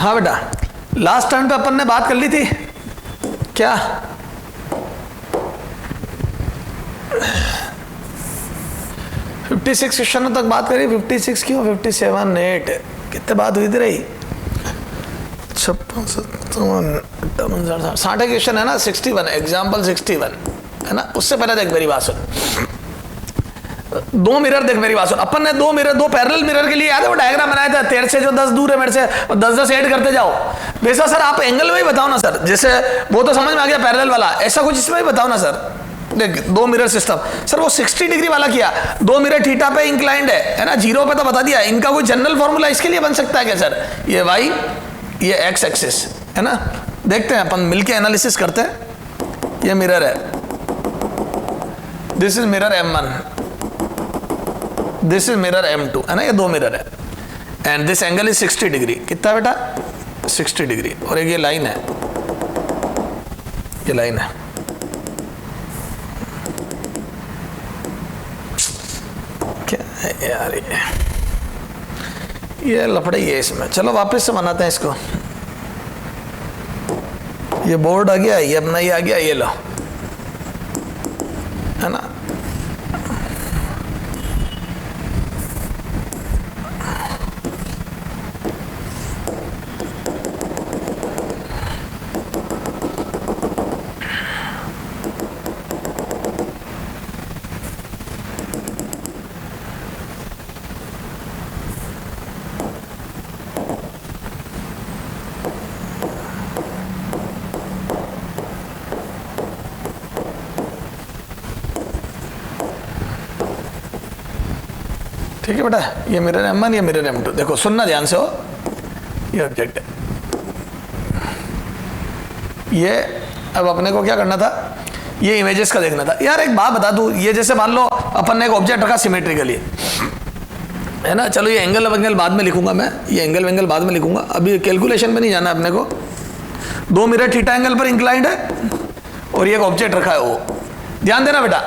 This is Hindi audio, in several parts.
हाँ बेटा, लास्ट टाइम पे अपन ने बात कर ली थी क्या? $56 क्वेश्चनों तक बात करी। 56 क्यों, 57, 8 कितने बात हुई थी रही? 56, 57, 60 क्वेश्चन है ना। 61 एग्जाम्पल 61 है ना। उससे पहले देख मेरी बात सुन, दो मिरर देख मेरी बात सुन। अपन ने दो मिरर, दो पैरेलल मिरर के लिए याद है वो डायग्राम बनाया था, तेरे से जो 10 दूर है मेरे से, और 10-10 ऐड करते जाओ। वैसा सर आप एंगल में ही बताओ ना सर, जैसे वो तो समझ में आ गया पैरेलल वाला, ऐसा कुछ इसमें भी बताओ ना सर। देख दो मिरर सिस्टम सर, वो 60 डिग्री वाला किया, दो मिरर थीटा पे इंक्लाइंड है ना, जीरो पे तो बता दिया। इनका कोई जनरल फॉर्मूला इसके लिए बन सकता है क्या सर? ये वाई, ये एक्स एक्सिस है ना। देखते हैं अपन मिलके एनालिसिस करते हैं। ये मिरर है, this is mirror M1, this is mirror M2 है ना, ये दो मिरर है। And this angle is 60 degree. कितना बेटा? 60 डिग्री। और एक ये लाइन है, ये लाइन है। क्या है यार ये लफड़े ही है इसमें। चलो वापस से बनाते हैं इसको। ये बोर्ड आ गया, ये अपना ये आ गया, ये लो है ना। ठीक है बेटा, ये मिरर M1, ये मिरर M2। देखो सुनना ध्यान से हो, ये ऑब्जेक्ट है ये। अब अपने को क्या करना था, ये इमेजेस का देखना था यार। एक बात बता दूं, ये जैसे मान लो अपन ने एक ऑब्जेक्ट रखा सिमेट्रिकली है ना। चलो ये एंगल वेंगल बाद में लिखूंगा मैं, ये एंगल वेंगल बाद में लिखूंगा, अभी कैलकुलेशन में नहीं जाना अपने को। दो मिरर थीटा एंगल पर इंक्लाइंड है और ये एक ऑब्जेक्ट रखा है वो। ध्यान देना बेटा,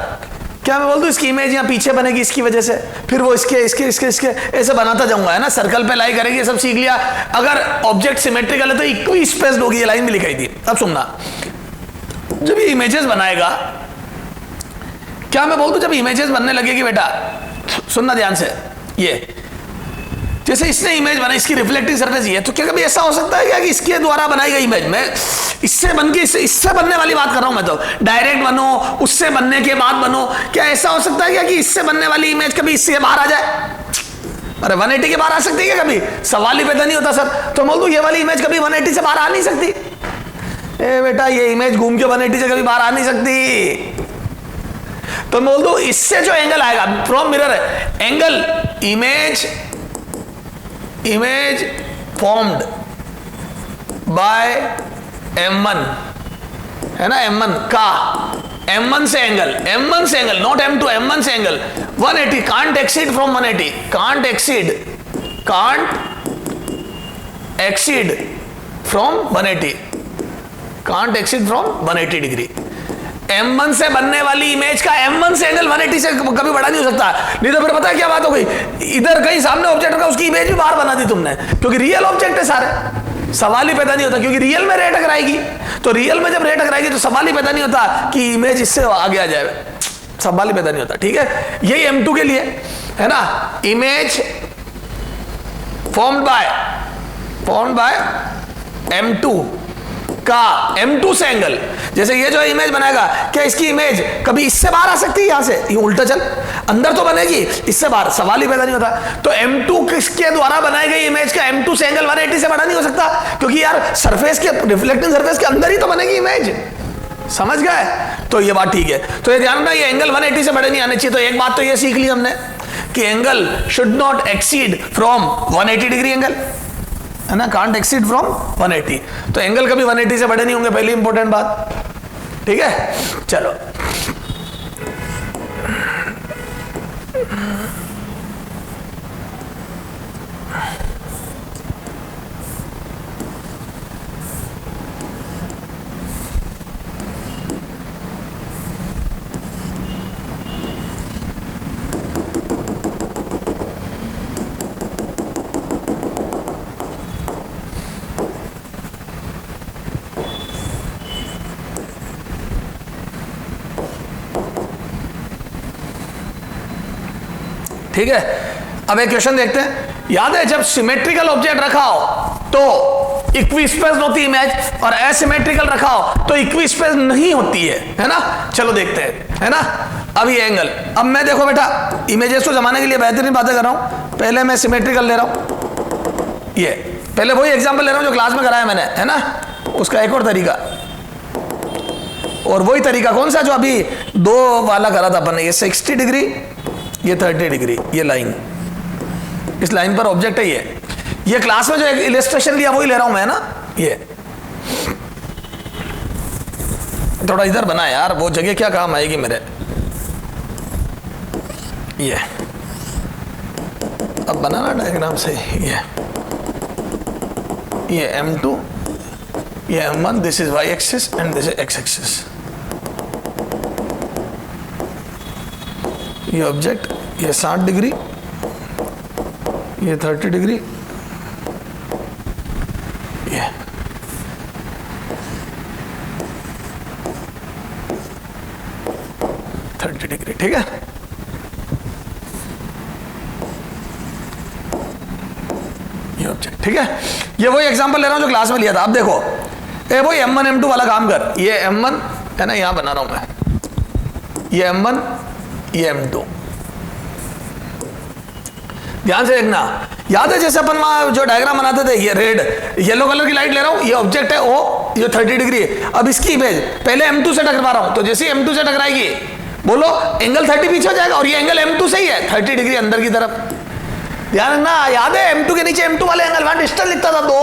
क्या मैं बोल दूं इसकी इमेज यहाँ पीछे बनेगी इसकी वजह से, फिर वो इसके इसके इसके इसके ऐसे बनाता जाऊंगा है ना। सर्कल पे लाई करेगी, ये सब सीख लिया। अगर ऑब्जेक्ट सिमेट्रिकल है तो इक्वी स्पेस्ड होगी, ये लाइन भी लिखाई थी। अब सुनना, जब ये इमेजेस बनाएगा, क्या मैं बोल दूं जब इमेजेस बनने लगेगी बेटा, सुनना ध्यान से। ये जैसे इसने इमेज बनाई, इसकी रिफ्लेक्टिंग सरफेस ये, तो क्या कभी ऐसा हो सकता है क्या कि इसके द्वारा बनाई गई इमेज, मैं इससे बन के इससे बनने वाली बात कर रहा हूं मैं, तो डायरेक्ट बनो, उससे बनने के बाद बनो, क्या ऐसा हो सकता है क्या कि इससे बनने वाली इमेज कभी इससे बाहर आ जाए? अरे 180 के बाहर आ सकती है क्या कभी? सवाल ही पैदा नहीं होता सर। तो बोल दूं ये वाली इमेज कभी 180 से बाहर आ नहीं सकती। ए बेटा, ये इमेज घूम के 180 से कभी बाहर आ नहीं सकती। तो बोल दूं इससे जो एंगल आएगा फ्रॉम मिरर है, angle image formed by M1 है ना, M1 का, M1 से एंगल नॉट M2, M1 से angle 180, can't exceed from 180, can't exceed from 180, can't exceed from 180 degree. M1 से बनने वाली इमेज का M1 से एंगल 180 से कभी बड़ा नहीं हो सकता। नहीं तो फिर पता है क्या बात हो गई, इधर कहीं सामने ऑब्जेक्ट का उसकी इमेज भी बाहर बना दी तुमने, क्योंकि रियल ऑब्जेक्ट है सारे। सवाल ही पैदा नहीं होता, क्योंकि रियल में रे टकराएगी, तो रियल में जब रे टकराएगी तो सवाल ही पैदा नहीं होता कि इमेज इससे आगे आ जाए, सवाल ही पैदा नहीं होता। ठीक है, यही M2 के लिए है ना। इमेज फॉर्म्ड बाय M2 का, M2 से एंगल, जैसे ये जो इमेज बनाएगा, क्या इसकी इमेज कभी इससे बाहर आ सकती है? यहां से ये उल्टा चल, अंदर तो बनेगी, इससे बाहर, सवाल ही पैदा नहीं होता। तो M2 किसके द्वारा बनाई गई इमेज का M2 से एंगल 180 से बड़ा नहीं हो सकता, क्योंकि यार सरफेस के, रिफ्लेक्टिंग सरफेस के अंदर ही तो बनेगी इमेज। समझ गए? तो ये बात ठीक है। तो ये ध्यान रखना, ये एंगल 180 से बड़े नहीं आने चाहिए। तो एक बात तो ये सीख ली हमने कि angle should not exceed from 180 degree angle है ना, कांट एक्सीड फ्रॉम 180। तो एंगल कभी 180 से बड़े नहीं होंगे, पहली इंपॉर्टेंट बात। ठीक है, चलो ठीक है, अब एक क्वेश्चन देखते हैं। याद है जब सिमेट्रिकल ऑब्जेक्ट रखा हो तो इक्विस्पेस होती इमेज, और एसिमेट्रिकल रखा हो तो इक्विस्पेस नहीं होती है ना। चलो देखते हैं, है ना। अब ये एंगल, अब मैं देखो बेटा इमेजेस को जमाने के लिए बेहतरीन बातें कर रहा हूं। पहले मैं सिमेट्रिकल ले रहा हूं, ये पहले वही एग्जांपल ले रहा हूं जो क्लास में कराया मैंने, है ना। उसका एक और तरीका, और वही तरीका कौन सा जो अभी दो वाला करा था अपन ने, ये 60 डिग्री, ये 30 डिग्री, ये लाइन, इस लाइन पर ऑब्जेक्ट है ये क्लास में जो एक इलस्ट्रेशन लिया वही ले रहा हूं मैं ना। ये थोड़ा इधर बना यार, वो जगह क्या काम आएगी मेरे। ये अब बनाना डायग्राम से, ये M2, ये M1, this is y axis and this is x axis. ये ऑब्जेक्ट, ये 60 डिग्री, ये 30 डिग्री, ये डिग्री, ठीक है। ये ऑब्जेक्ट, ठीक है। ये वही एग्जांपल ले रहा हूं जो क्लास में लिया था। अब देखो ए वही M1 M2 वाला काम कर, ये M1 है ना, यहां बना रहा हूं मैं, ये M1, ये M2। ध्यान से देखना, याद है जैसे अपन वहां जो डायग्राम बनाते थे, ये रेड येलो कलर की लाइट ले रहा हूं, ये ऑब्जेक्ट है ओ, ये 30 डिग्री है। अब इसकी इमेज पहले M2 से टकरा रहा हूं, तो जैसे M2 से टकराएगी बोलो एंगल 30 पीछे हो जाएगा, और ये एंगल M2 से ही है 30 डिग्री अंदर की तरफ। ध्यान रखना, याद है M2 के नीचे M2 वाले एंगल वहां डिस्टेंस लिखता था 2,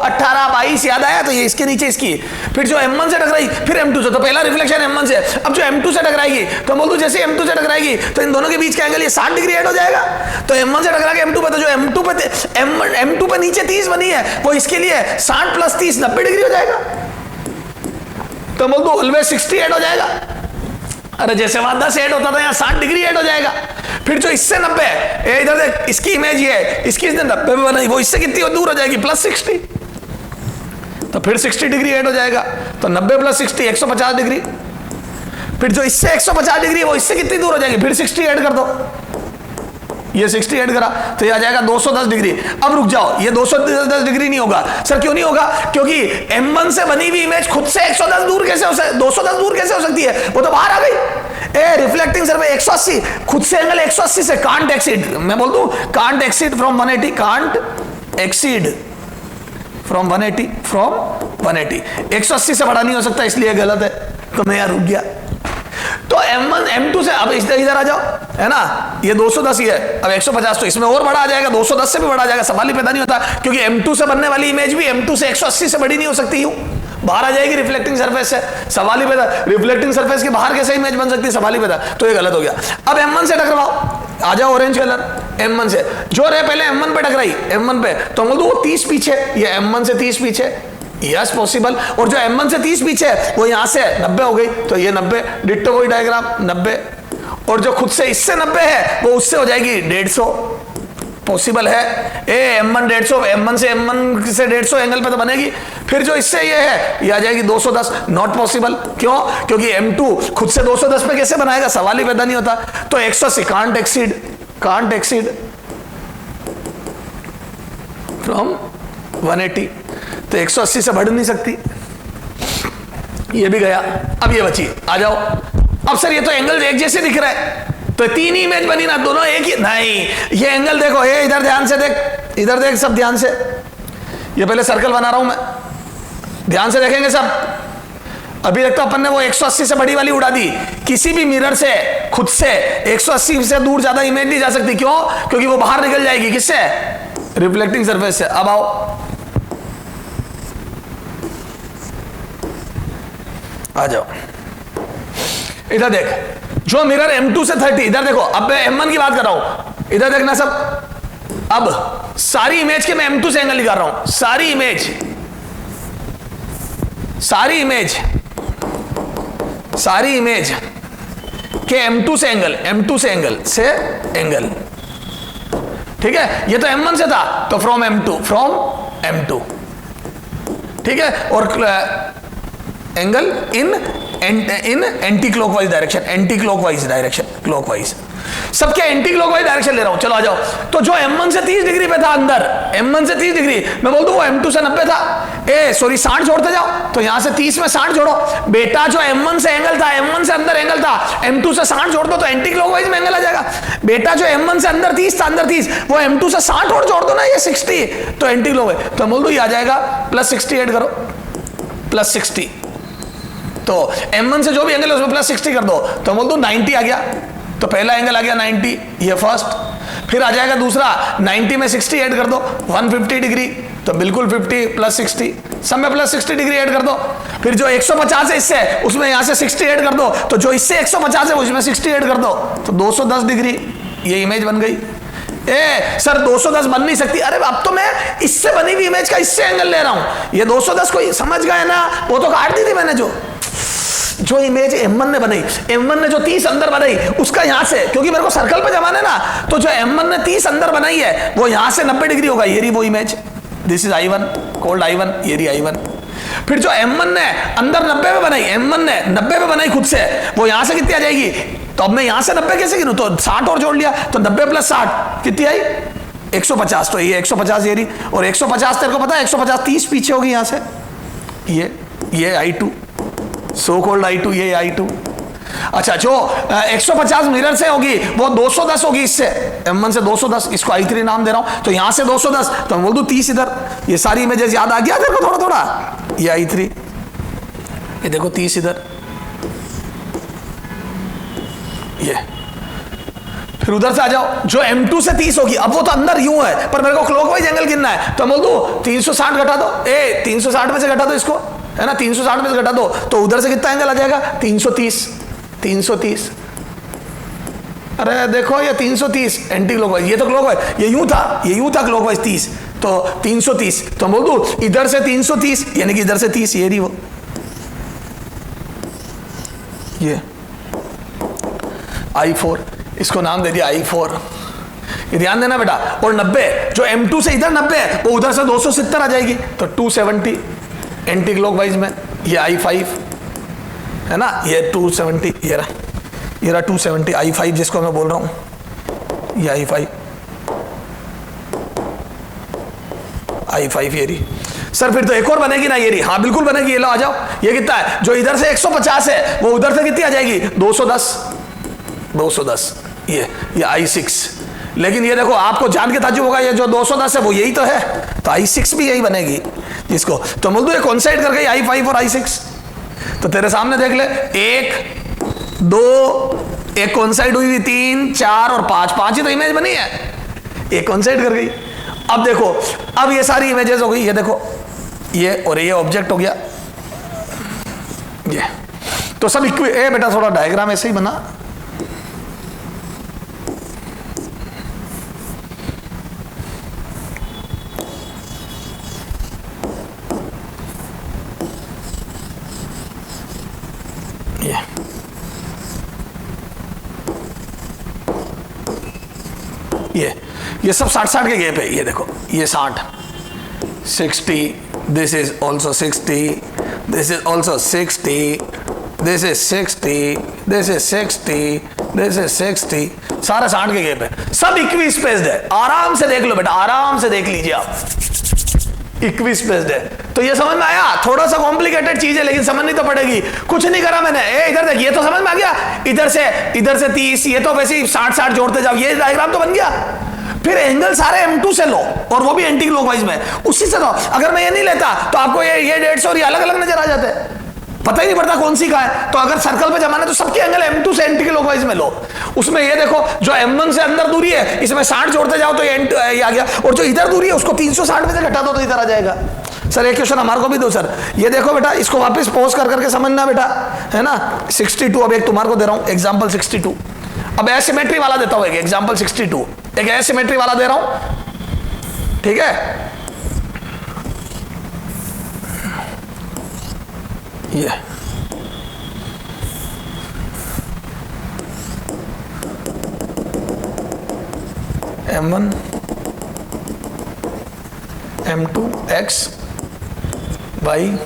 18, 22, याद आया। तो ये इसके नीचे इसकी, फिर जो M1 से टकराई फिर M2 से, तो पहला रिफ्लेक्शन M1 से। अब जो M2 से टकराएगी तो बोल दूं जैसे M2 से टकराएगी तो इन दोनों के बीच का एंगल ये 60 डिग्री ऐड हो जाएगा। तो M1 से टकरा के M2 पे, तो जो M2 पे नीचे 30 बनी है वो इसके लिए 60 + 30 90 डिग्री हो जाएगा। तो बोल दो ऑलवेज 60 ऐड हो जाएगा। अरे जैसे वहां 10 ऐड होता था यहाँ 60 डिग्री ऐड हो जाएगा। फिर जो इससे 90 है, इधर देख इसकी इमेज ये है, इसकी इसने 90 में बनाई, वो इससे कितनी दूर हो जाएगी +60, तो फिर 60 डिग्री ऐड हो जाएगा। तो 90 + 60 150 डिग्री। फिर जो इससे 150 डिग्री है वो इससे कितनी दूर हो जाएगी, फिर 60 ऐड कर दो, ये 60 ऐड करा तो ये आ जाएगा 210 डिग्री। अब रुक जाओ, ये 210 डिग्री नहीं होगा। सर क्यों नहीं होगा? क्योंकि M1 से बनी हुई इमेज खुद से 110 दूर कैसे हो सकती, 210 दूर कैसे हो सकती है, वो तो बाहर आ गई। रिफ्लेक्टिंग सरफेस 180, खुद से एंगल 180 से कांट एक्सीड, मैं बोल दूं can't exceed from 180, can't exceed from 180 180 से बड़ा नहीं हो सकता, इसलिए गलत है। तो मैं यार रुक गया। तो M1 M2 से, अब इधर आ जाओ, है ना, ये 210 ही है, अब 150 तो इसमें और बड़ा आ जाएगा, 210 से भी बड़ा आ जाएगा, सवाल ही पैदा नहीं होता। क्योंकि M2 से बनने वाली इमेज भी M2 से 180 से बड़ी नहीं हो सकती, यूं बाहर आ जाएगी रिफ्लेक्टिंग सरफेस से, सवाल ही पैदा। रिफ्लेक्टिंग सरफेस के बाहर कैसे इमेज बन सकती है, सवाल ही पैदा। तो ये गलत हो गया। अब M1 से टकराओ, आ जाओ ऑरेंज कलर, M1 से जो रहे पहले M1 पे टकराई, M1 पे, तो बोल दो वो 30 पीछे, ये M1 से 30 पीछे, यस पॉसिबल। और जो M1 से 30 पीछे है वो यहां से 90 हो गई, तो ये 90, डिट्टो वही डायग्राम 90। और जो खुद से इससे 90 है वो उससे हो जाएगी 150, पॉसिबल है। M1 150, M1 से 150 एंगल पे तो बनेगी। फिर जो इससे ये है ये आ जाएगी 210, नॉट पॉसिबल। क्यों? क्योंकि M2 खुद से 210 पे कैसे बनाएगा, सवाल ही पैदा नहीं होता। तो 180 कांट एक्सीड फ्रॉम 180, तो 180 से बढ़ नहीं सकती, ये भी गया। अब ये बची, आ जाओ। अब सर ये तो एंगल एक जैसे दिख रहा है, तो 3 ही इमेज बनी ना, दोनों एक ही नहीं। ये एंगल देखो, ये इधर ध्यान से देख, इधर देख सब ध्यान से। ये पहले सर्कल बना रहा हूं मैं, ध्यान से देखेंगे सब। अभी तक तो अपन ने वो 180 से बड़ी वाली उड़ा दी। किसी भी मिरर से खुद से 180 से दूर ज्यादा इमेज नहीं जा सकती। क्यों? क्योंकि वो बाहर निकल जाएगी, किससे, रिफ्लेक्टिंग सरफेस से। अब आओ, आ जाओ, इधर देख, जो मिरर M2 से 30, इधर देखो, अब मैं M1 की बात कर रहा हूं, इधर देखना सब। अब सारी इमेज के मैं M2 से एंगल निकाल रहा हूं, सारी इमेज के M2 से एंगल, ठीक है। ये तो M1 से था, तो फ्रॉम M2, ठीक है। और angle in anti clockwise direction, clockwise. सबके एंटी क्लॉकवाइज डायरेक्शन ले रहा हूं। चलो आ जाओ। तो जो M1 से 30 डिग्री पे था अंदर, M1 से 30 डिग्री, मैं बोल दूं वो M2 से 90 था, सॉरी 60 जोड़ते जाओ, तो यहां से 30 में 60 जोड़ो बेटा। जो M1 से एंगल था, M1 से अंदर एंगल था, M2 से 60 जोड़ दो तो एंटी क्लॉकवाइज में एंगल आ जाएगा बेटा। जो M1 से अंदर 30 था, अंदर 30, वो M2 से 60 और जोड़ दो ना, ये 60, तो एंटी क्लॉकवाइज। तो बोल दो ये आ जाएगा प्लस 60 ऐड करो, प्लस 60। तो M1 से जो भी एंगल है उसमें प्लस 60 कर दो, तो बोल दो 90 आ गया। तो पहला एंगल आ गया 90, ये फर्स्ट। फिर आ जाएगा दूसरा, 90 में 60 ऐड कर दो, 150 डिग्री, तो बिल्कुल 50 प्लस 60, सब में प्लस 60 डिग्री ऐड कर दो। फिर जो 150 है इससे, उसमें यहां से 60 ऐड कर दो, तो जो इससे 150 है उसमें 60 ऐड कर दो, तो 210 डिग्री, ये इमेज बन गई। सर 210 बन नहीं सकती, अरे अब तो मैं इससे बनी हुई इमेज का इससे एंगल ले रहा हूं। ये 210 को समझ गए ना, वो तो काट दी थी मैंने। जो इमेज M1 ने बनाई, M1 ने जो 30 अंदर बनाई उसका यहां से, क्योंकि मेरे को सर्कल पे जमाना है ना, तो जो M1 ने 30 अंदर बनाई है वो यहां से 90 डिग्री होगा। ये रही वो image, this is I1, cold I1, ये रही I1। फिर जो M1 ने अंदर 90 में बनाई, M1 ने 90 में बनाई खुद से, वो यहां से कितनी आ जाएगी? तो अब मैं यहां से 90 कैसे गिनूं? तो 60 और जोड़ लिया, तो 90 प्लस 60 कितनी आई? 150। तो ये 150 ये रही, और 150 तेरे को पता है 150 30 पीछे होगी यहां से, ये I2, सो कॉल्ड I2, ये I2। अच्छा, जो 150 मिरर से होगी वो 210 होगी इससे, M1 से 210, इसको I3 नाम दे रहा हूं। तो यहां से 210, तो मैं बोल दूं 30 इधर। ये सारी इमेजेस याद आ गया देखो थोड़ा थोड़ा, ये I3, ये देखो 30 इधर, ये। फिर उधर से आ जाओ, जो M2 से 30 होगी, अब वो तो अंदर यूं है पर मेरे को क्लॉकवाइज एंगल गिनना है, तो मैं बोल दूं 360 घटा दो, 360 में से घटा दो इसको, है ना, 360 में से घटा दो, तो उधर से कितना एंगल आ जाएगा? 330। अरे देखो ये 330 एंटी क्लॉकवाइज, ये तो क्लॉकवाइज, ये यूं था क्लॉकवाइज 30, तो 330। तो बोल दूं इधर से 330, यानी कि इधर से 30, ये रही वो, ये I4, इसको नाम दे दिया I4। ये ध्यान देना बेटा। और 90, जो M2 से इधर 90 है वो उधर से 270 आ जाएगी, तो 270 एंटी क्लॉकवाइज में। ये I5 है ना, ये 270, ये रहा 270, I5 जिसको मैं बोल रहा हूं, ये I5 ये रही। सर फिर तो एक और बनेगी ना, ये रही, हाँ बिल्कुल बनेगी, ये लो आ जाओ। ये कितना है? जो इधर से 150 है वो उधर से कितनी आ जाएगी? 210, ये I6। लेकिन ये देखो आपको जान के ताज्जुब होगा, ये जो 210 है वो यही तो है, तो I6 भी यही बनेगी इसको। तो बोल दो ये कोइंसाइड कर गई I5 और I6। तो तेरे सामने देख ले, 1 2, एक कोइंसाइड हुई हुई, 3 4 और 5 ही तो इमेज बनी है, एक कोइंसाइड कर गई। अब देखो, अब ये सारी इमेजेस हो गई, ये देखो ये, और ये ऑब्जेक्ट हो गया ये। तो सब बेटा थोड़ा डायग्राम ऐसे ही बना, ये सब 60 के गैप है। ये देखो ये 60 this is also 60, this is also 60, this is 60, this is 60, this is 60, सारा 60 के गैप है, सब इक्वी स्पेस्ड है। आराम से देख लो बेटा, आराम से देख लीजिए आप, इक्वी स्पेस्ड है। तो ये समझ में आया? थोड़ा सा कॉम्प्लिकेटेड चीज है लेकिन समझनी तो पड़ेगी। कुछ नहीं करा मैंने, इधर देख, ये तो समझ में आ गया, इधर से 30, ये तो वैसे ही 60 जोड़ते जाओ, ये डायग्राम तो बन गया। फिर एंगल सारे M2 से लो, और वो भी एंटी क्लॉकवाइज में, उसी से लो। अगर मैं ये नहीं लेता तो आपको ये 150 और ये अलग अलग नजर आ जाते हैं, पता ही नहीं पड़ता कौन सी का है। तो अगर सर्कल पे जमाना है तो सबके एंगल M2 से एंटी क्लॉकवाइज में लो। उसमें ये देखो, जो M1 से अंदर दूरी है इसमें 60 जोड़ते जाओ तो ये आ गया, और जो इधर दूरी है उसको 360 में से घटा दो तो इधर आ जाएगा। सर एक क्वेश्चन हमारे को भी दो सर। ये देखो बेटा, इसको वापस पॉज कर करके समझना बेटा, है ना। 62, अब एक तुम्हारे को दे रहा हूं एग्जाम्पल 62। अब एसिमेट्री वाला देता हूं एक एग्जाम्पल 62, एक एसिमेट्री वाला दे रहा हूं, ठीक है। ये M1 M2 X Y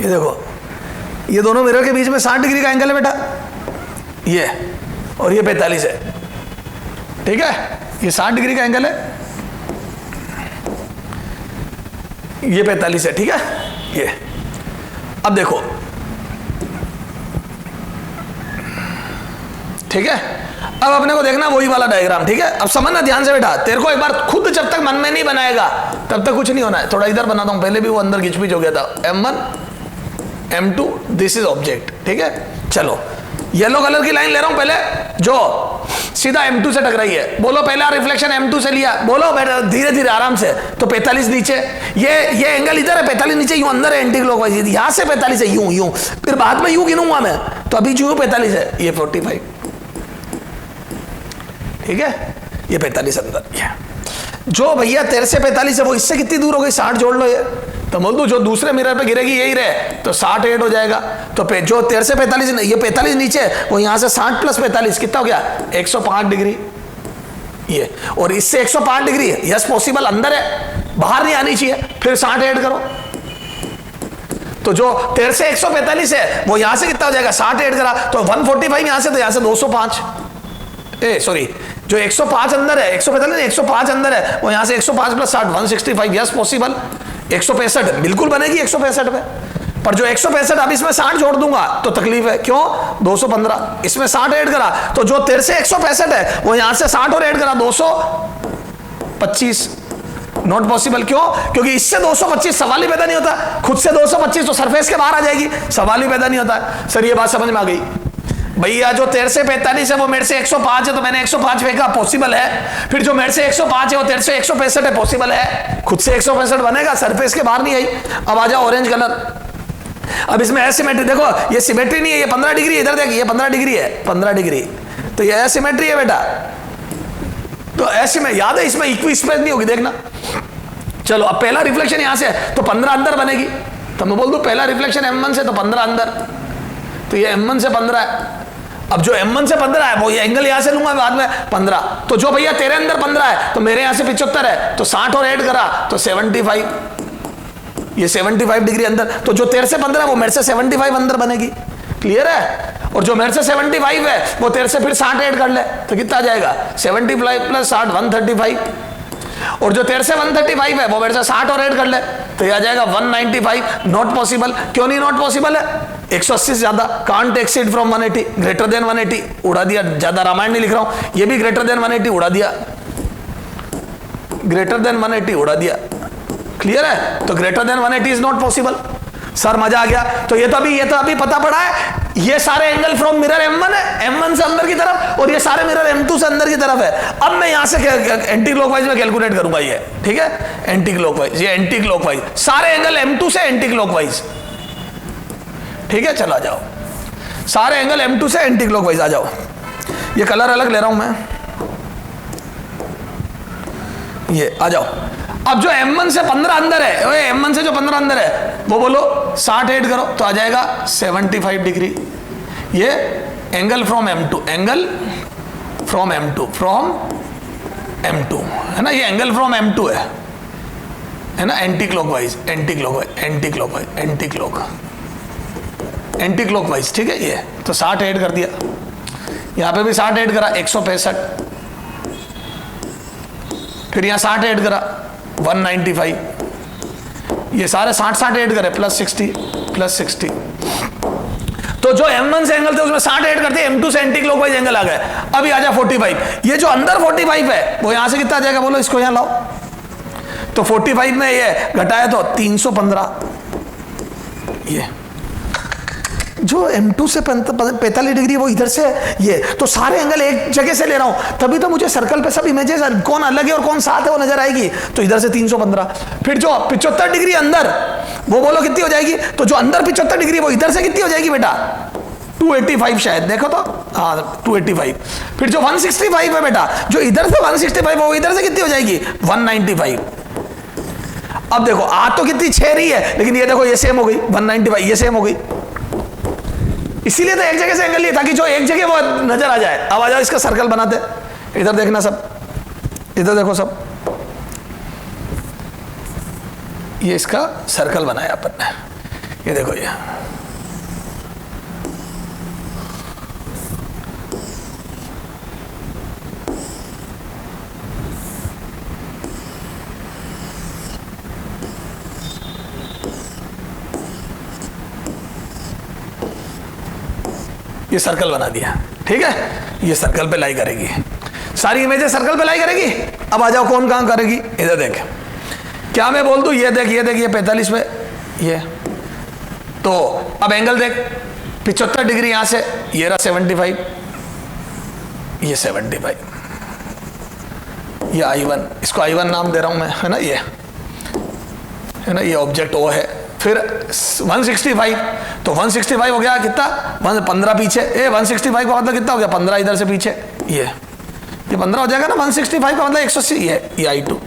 ये देखो, ये दोनों मिरर के बीच में 60 डिग्री का एंगल है बेटा, ये, और ये 45 है, ठीक है, ये 60 डिग्री का एंगल है, ये 45 है, ठीक है। ये अब देखो, ठीक है, अब अपने को देखना वही वाला डायग्राम, ठीक है। अब समझना ध्यान से बेटा, तेरे को एक बार खुद जब तक मन में नहीं बनाएगा तब तक कुछ नहीं होना है। थोड़ा इधर बनाता हूं, पहले भी वो अंदर घिचपिच हो गया था। M1 M2 this is object, ठीक है। चलो येलो कलर की लाइन ले रहा हूं पहले, जो सीधा M2 से टकराई है। बोलो पहला रिफ्लेक्शन M2 से लिया, बोलो बेटा धीरे धीरे आराम से। तो 45 नीचे, ये एंगल इधर है, 45 नीचे, यूं अंदर है एंटी क्लॉकवाइज, यहां से 45 है, यूं यूं, फिर बाद में यूं गिनूंगा मैं, तो अभी जो 45 है, ये 45, ठीक है, ये 45 अंदर। ये जो भैया तेरे से 45 है वो इससे कितनी दूर हो गई, 60 जोड़ लो ये, तो बोल दो जो दूसरे मिरर पे गिरेगी यही रहे, तो 60 ऐड हो जाएगा। तो जो तेरे से 45, ये 45 नीचे, वो यहां से 60 प्लस 45 कितना हो गया, 105 डिग्री। ये और इससे 105 डिग्री है, यस पॉसिबल, अंदर है, बाहर नहीं आनी चाहिए, फिर 60 ऐड करो। तो जो तेरे से 145 है वो यहां से कितना हो जाएगा, 60 ऐड करा तो 145 यहां से, तो यहां से 205, सॉरी जो 105 अंदर है, 145 105 अंदर है, वो यहां से 105 प्लस 60 165, यस पॉसिबल। 165 बिल्कुल बनेगी 165 में, पर जो 165 अब इसमें 60 जोड़ दूंगा तो तकलीफ है, क्यों, 215, इसमें 60 ऐड करा, तो जो तेरे से 165 है वो यहां से 60 और ऐड करा 225, नॉट पॉसिबल। क्यों, क्योंकि इससे 225 सवाल ही पैदा नहीं होता, खुद से 225 तो सरफेस के बाहर आ जाएगी, सवाल ही पैदा नहीं होता। सर ये बात समझ में आ गई भैया, जो तेरे से 45 है वो मेरे से 105 है, तो मैंने 105 फेंका, पॉसिबल है। फिर जो मेरे से 105 है वो तेरे से 165 है, पॉसिबल है। खुद से 165 बनेगा, सरफेस के बाहर नहीं आई। अब आ जाओ ऑरेंज कलर, अब इसमें एसिमेट्री देखो, ये सिमेट्री नहीं है, ये 15 डिग्री, इधर देख ये 15 डिग्री है, 15 डिग्री, तो ये एसिमेट्री है बेटा। तो ऐसे में याद है, इसमें इक्वी स्पेस नहीं होगी, देखना। चलो अब पहला रिफ्लेक्शन यहां से है, तो 15 अंदर बनेगी, तो मैं बोल दूं पहला रिफ्लेक्शन M1 से, तो 15 अंदर, तो ये M1 से 15 है। अब जो M1 से 15 है वो ये एंगल यहां से लूंगा बाद में 15, तो जो भैया तेरे अंदर 15 है तो मेरे यहां से 75 है, तो 60 और ऐड करा तो 75, ये 75 डिग्री अंदर। तो जो तेरे से 15 है वो मेरे से 75 अंदर बनेगी, क्लियर है। और जो मेरे से 75 है वो तेरे से फिर 60 ऐड कर ले, तो कितना आ जाएगा, 75 प्लस 60 135, और जो तेरे से 135 है वो मेरे से 60 और ऐड कर ले, तो ये आ जाएगा 195, नॉट पॉसिबल। क्यों नहीं नॉट पॉसिबल है, 180 से ज्यादा, can't exceed from 180, greater than 180, उड़ा दिया, ज्यादा रामायण नहीं लिख रहा हूं, ये भी ग्रेटर देन 180 उड़ा दिया, ग्रेटर देन 180 उड़ा दिया, क्लियर है। तो greater than 180 is not possible. Sir मजा आ गया। तो ये तो अभी पता पड़ा है, ये सारे एंगल फ्रॉम मिरर M1 है, M1 से अंदर की तरफ, और ये सारे मिरर M2 से अंदर की तरफ है। अब मैं यहां से एंटी क्लॉकवाइज में कैलकुलेट करूंगा, ये ठीक है, एंटी क्लॉकवाइज, ये एंटी क्लॉकवाइज, सारे एंगल M2 से एंटी क्लॉकवाइज, ठीक है। चलो आ जाओ, सारे एंगल M2 से एंटी क्लॉकवाइज आ जाओ। ये कलर अलग ले रहा हूं मैं, ये आ जाओ। अब जो M1 से 15 अंदर है, M1 से जो 15 अंदर है वो बोलो 60 ऐड करो, तो आ जाएगा 75 डिग्री। ये angle from M2, angle from M2, from M2 है ना, ये एंगल फ्रॉम M2 है ना, anti clockwise, anti clockwise, anti clockwise, anti clock, anti clockwise, ठीक है। ये तो 60 ऐड कर दिया, यहां पे भी 60 ऐड करा 165, फिर यहां 60 ऐड करा 195, ये सारे 60 ऐड करे प्लस 60, तो जो M1 से एंगल थे उसमें 60 ऐड करते, M2 से एंटी क्लॉकवाइज एंगल आ गए। अभी आ जाए 45, ये जो अंदर 45 है वो यहां से कितना आ जाएगा, बोलो इसको यहां लाओ, तो 45 में ये घटाया तो 315, ये जो M2 से 45 डिग्री वो इधर से, ये तो सारे एंगल एक जगह से ले रहा हूं, तभी तो मुझे सर्कल पे सब इमेजेस कौन अलग है और कौन साथ है वो नजर आएगी। तो इधर से 315, फिर जो 75 डिग्री अंदर वो बोलो कितनी हो जाएगी, तो जो अंदर 75 डिग्री वो इधर से कितनी हो जाएगी बेटा, 285 शायद, देखो तो हाँ 285। फिर जो 165 है बेटा, जो इधर से 165 वो इधर से कितनी हो जाएगी, 195। अब देखो आ तो कितनी 6 रही है, लेकिन ये देखो ये सेम हो गई 195, ये सेम हो गई, इसीलिए तो एक जगह से एंगल लिया ताकि जो एक जगह वो नजर आ जाए। अब आ जाओ इसका सर्कल बनाते, इधर देखना सब, इधर देखो सब, ये इसका सर्कल बनाया अपन ने, ये देखो ये सर्कल बना दिया, ठीक है। ये सर्कल पे लाई करेगी, सारी इमेजेस सर्कल पे लाई करेगी। अब आ जाओ कौन कहां करेगी, इधर देख, क्या मैं बोल दूं, ये देख ये 45 पे ये, तो अब एंगल देख 75 डिग्री यहां से, ये रहा 75, ये 75, ये I1, इसको I1 नाम दे रहा हूं मैं, है ना, ये है ना, ये ऑब्जेक्ट O है। फिर 165, तो 165 हो गया कितना, 15 पीछे, 165 का मतलब कितना हो गया, 15 इधर से पीछे, ये 15 हो जाएगा ना, 165 का मतलब 180, ये I2,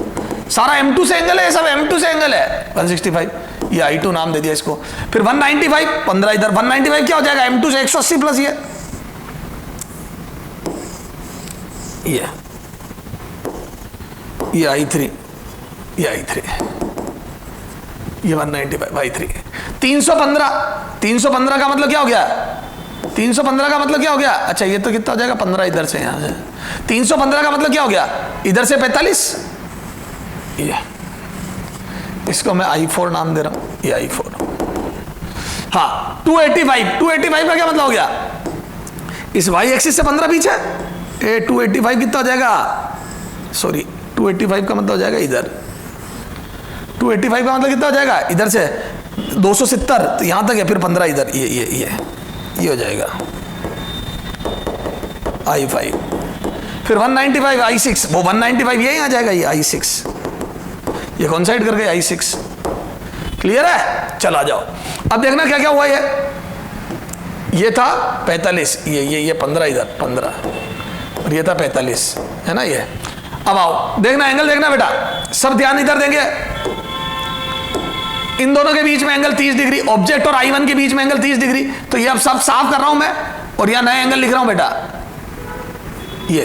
सारा M2 से एंगल है, सब M2 से एंगल है 165, ये I2 नाम दे दिया इसको। फिर 195, 15 इधर, 195 क्या हो जाएगा, M2 से 180 प्लस ये I3, ये I3, ये 195 I3, 315 का मतलब क्या हो गया, 315 का मतलब क्या हो गया, अच्छा ये तो कितना हो जाएगा, 15 इधर से यहां से, 315 का मतलब क्या हो गया, इधर से 45, ये इसको मैं I4 नाम दे रहा हूं, ये I4। हाँ 285 का क्या मतलब हो गया, इस y एक्सिस से 15 पीछे, 285 कितना हो जाएगा, सॉरी 285 का मतलब हो जाएगा इधर, 285 का मतलब कितना हो जाएगा, इधर से 270, तो यहां तक है, फिर 15 इधर, ये हो जाएगा I5। फिर 195 I6, वो 195 यही आ जाएगा, ये I6, ये कॉन्साइड कर गए I6। क्लियर है, चल आ जाओ। अब देखना क्या क्या हुआ, ये था 45, ये 15 इधर 15, और ये था 45, है ना ये। अब आओ देखना एंगल, देखना बेटा, सब ध्यान इधर देंगे, इन दोनों के बीच में एंगल 30 डिग्री, ऑब्जेक्ट और I1 के बीच में एंगल 30 डिग्री, तो ये अब सब साफ कर रहा हूं मैं, और यहां नया एंगल लिख रहा हूं बेटा, ये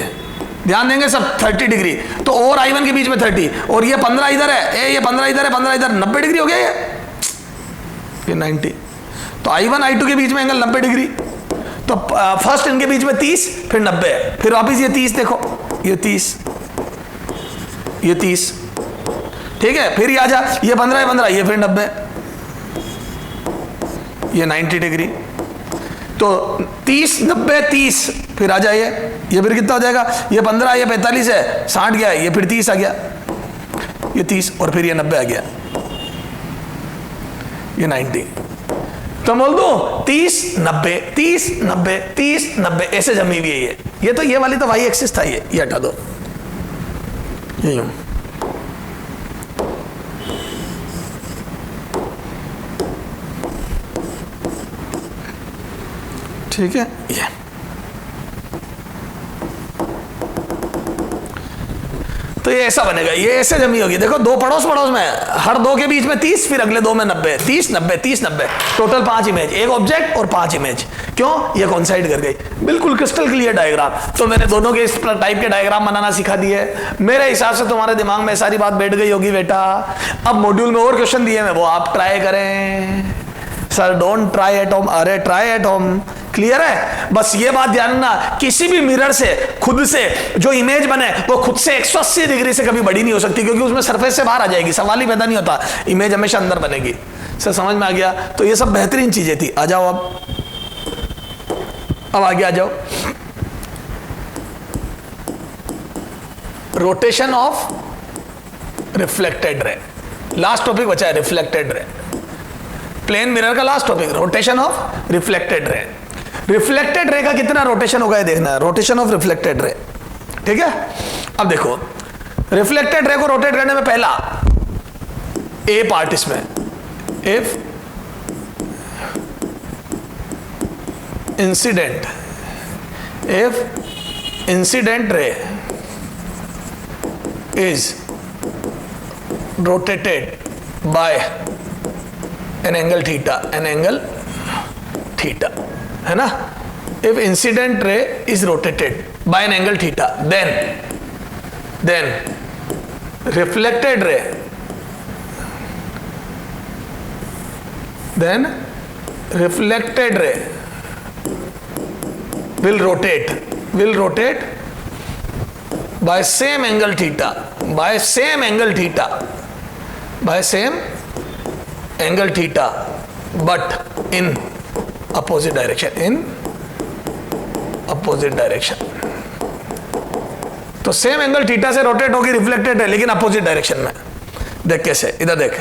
ध्यान देंगे सब 30 डिग्री, तो और I1 के बीच में 30, और ये 15 इधर है, ये 15 इधर है, 15 इधर, 90 डिग्री हो गया ये 90, तो I1 I2 के बीच में एंगल 90 डिग्री, तो फर्स्ट इनके बीच में 30, फिर 90, फिर वापिस ये 30 देखो, ये 30, ठीक है, फिर ये आजा, ये 15, ये फिर 90, ये 90 डिग्री, तो 30, 90, 30, फिर आ जाइए, ये फिर कितना हो जाएगा, ये 15, ये 45 है, 60 गया, ये फिर 30 आ गया, ये 30, और फिर ये 90 आ गया, ये 90, तो बोल दो 30, 90, 30, 90, 30, 90, ऐसे जमी हुई है ये तो, ये वाली तो वाई एक्सिस था, ये हटा दो, ये ठीक है, ये तो ये ऐसा बनेगा, ये ऐसे जमी होगी, देखो दो पड़ोस में, हर दो के बीच में 30, फिर अगले दो में 90, 30, 90, 30, 90, टोटल 5 इमेज, एक ऑब्जेक्ट और 5 इमेज, क्यों, ये कॉन्साइड कर गई, बिल्कुल क्रिस्टल क्लियर डायग्राम। तो मैंने दोनों के इस टाइप के डायग्राम बनाना सिखा दिए, मेरे हिसाब से तुम्हारे दिमाग में सारी बात बैठ गई होगी बेटा। अब मॉड्यूल में और क्वेश्चन दिए मैं, वो आप ट्राई करें, sir don't try at home, अरे ट्राई एट होम, क्लियर है। बस ये बात ध्यान रखना, किसी भी मिरर से खुद से जो इमेज बने वो खुद से 180 डिग्री से कभी बड़ी नहीं हो सकती, क्योंकि उसमें सरफेस से बाहर आ जाएगी, सवाल ही पैदा नहीं होता, इमेज हमेशा अंदर बनेगी। सर समझ में आ गया, तो ये सब बेहतरीन चीजें थी। आ जाओ अब आगे आ जाओ, rotation of reflected ray, last topic बचा है रिफ्लेक्टेड रे, प्लेन मिरर का last topic, rotation of reflected ray. Reflected ray का कितना रोटेशन होगा ये देखना है, रोटेशन ऑफ रिफ्लेक्टेड रे, ठीक है। अब देखो रिफ्लेक्टेड रे को रोटेट करने में पहला ए पार्ट इसमें, if incident ray is rotated by an angle theta, है ना। If incident ray is rotated by an angle theta, then reflected ray then reflected ray will rotate by same angle theta, by same angle theta, but in opposite direction, तो सेम एंगल थीटा से रोटेट होगी, रिफ्लेक्टेड है, लेकिन अपोजिट डायरेक्शन में। देख कैसे, इधर देख,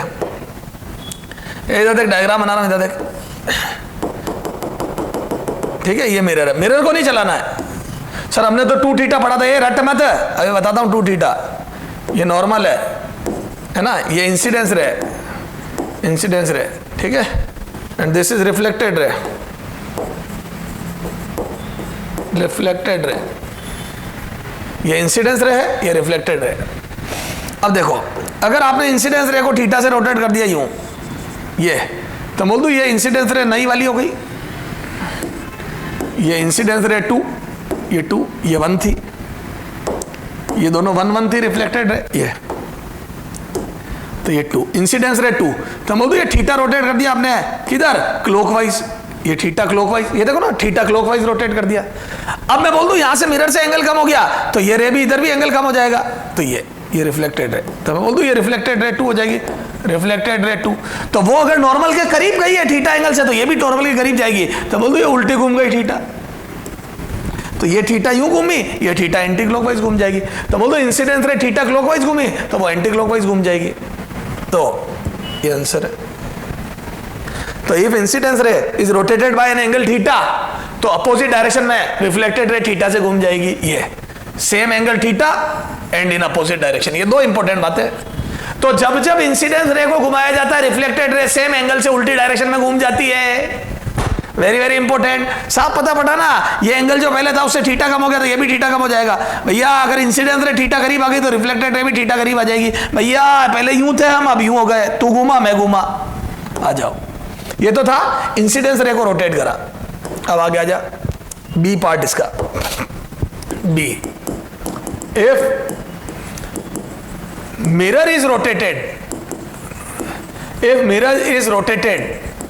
इधर देख, डायग्राम बना रहा हूं, इधर देख, ठीक है, ये मिरर है, मिरर को नहीं चलाना है। सर हमने तो 2 थीटा पढ़ा था, ये रट मत, अभी बताता हूं 2 थीटा, ये नॉर्मल है ना, ये इंसिडेंस रे, ठीक है, and this is reflected ray, ये इंसिडेंस रे है, ये रिफ्लेक्टेड रे। अब देखो, अगर आपने इंसिडेंस रे को थीटा से रोटेट कर दिया यूं, ये तो बोल दो ये इंसिडेंस रे नई वाली हो गई, ये इंसिडेंस रे 2, ये 2, ये 1 थी, ये दोनों 1 1 थी, रिफ्लेक्टेड रे ये, तो ये 2 इंसिडेंस रे 2, तो बोल दो ये थीटा रोटेट कर दिया आपने किधर, क्लॉकवाइज, ये थीटा क्लॉकवाइज, ये देखो ना थीटा क्लॉकवाइज रोटेट कर दिया। अब मैं बोल दूं यहां से मिरर से एंगल कम हो गया, तो ये रे भी इधर भी एंगल कम हो जाएगा, तो ये रिफ्लेक्टेड रे, तो मैं बोल दूं ये रिफ्लेक्टेड रे 2 हो जाएगी, रिफ्लेक्टेड रे 2। तो वो अगर नॉर्मल के करीब गई है थीटा एंगल से, तो ये भी नॉर्मल के करीब जाएगी, तो बोल दूं ये उल्टी घूम गई थीटा, तो ये थीटा यूं घूमी, ये थीटा एंटी क्लॉकवाइज घूम जाएगी, तो बोल दो इंसिडेंस रे थीटा क्लॉकवाइज घूमी, तो वो एंटी क्लॉकवाइज घूम जाएगी, तो ये आंसर है। तो if incidence ray is rotated by an angle theta, तो अपोजिट डायरेक्शन में रिफ्लेक्टेड रे थीटा से घूम जाएगी, ये same angle theta and in opposite direction, ये 2 इंपॉर्टेंट बातें। तो जब जब इंसिडेंस रे को घुमाया जाता है, रिफ्लेक्टेड रे सेम एंगल से उल्टी डायरेक्शन में घूम जाती है, वेरी वेरी इंपॉर्टेंट। साफ पता पड़ा ना, ये एंगल जो पहले था उससे थीटा कम हो गया, तो ये भी थीटा कम हो जाएगा भैया। अगर इंसिडेंस रे थीटा करीब आ गई, तो रिफ्लेक्टेड रे भी थीटा करीब आ जाएगी भैया। पहले यूं थे हम, अब यूं हो गए, तू घूमा मैं घूमा, आ जाओ। ये तो था इंसिडेंस रे को रोटेट करा। अब आगे आ जा, बी पार्ट इसका, B, if mirror is rotated,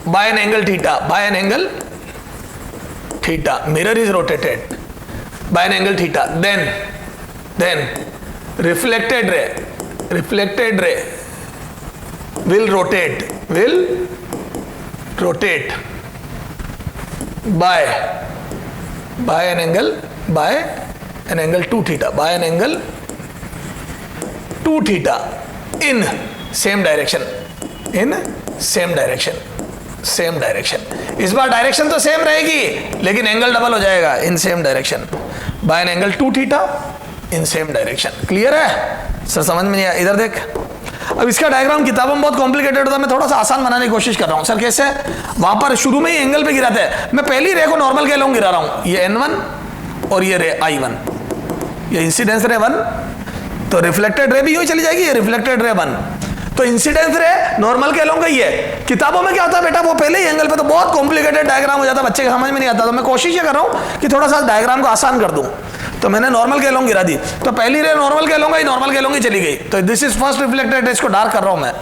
by an angle theta, mirror is rotated by an angle theta, then reflected ray will rotate by an angle 2 theta, in same direction, इस बार डायरेक्शन तो सेम रहेगी, लेकिन एंगल डबल हो जाएगा, in same direction, by an angle 2 theta in same direction. Clear है सर? समझ में नहीं आया? इधर देख, अब इसका डायग्राम किताबों में बहुत कॉम्प्लिकेटेड होता है, मैं थोड़ा सा आसान बनाने की कोशिश कर रहा हूं। सर कैसे? वहां पर शुरू में ही एंगल पे गिराते हैं, मैं पहली रे को नॉर्मल के लॉन्ग गिरा रहा हूं, ये N1 और ये रे I1, ये इंसिडेंस रे 1, तो रिफ्लेक्टेड रे भी यूं चली जाएगी, ये रिफ्लेक्टेड रे 1, तो इंसिडेंस रे नॉर्मल के लॉन्ग गई है। किताबों में क्या होता है बेटा, वो पहले ही एंगल पे, तो बहुत कॉम्प्लिकेटेड डायग्राम हो जाता है, बच्चे के समझ में नहीं आता, तो मैं कोशिश ये कर रहा हूं कि थोड़ा सा डायग्राम को आसान कर दूं। तो मैंने नॉर्मल के लॉन्ग गिरा दी, तो पहली रे नॉर्मल के लॉन्ग गई, नॉर्मल के लॉन्ग ही चली गई, तो this is first reflected ray, इसको डार्क कर रहा हूं मैं,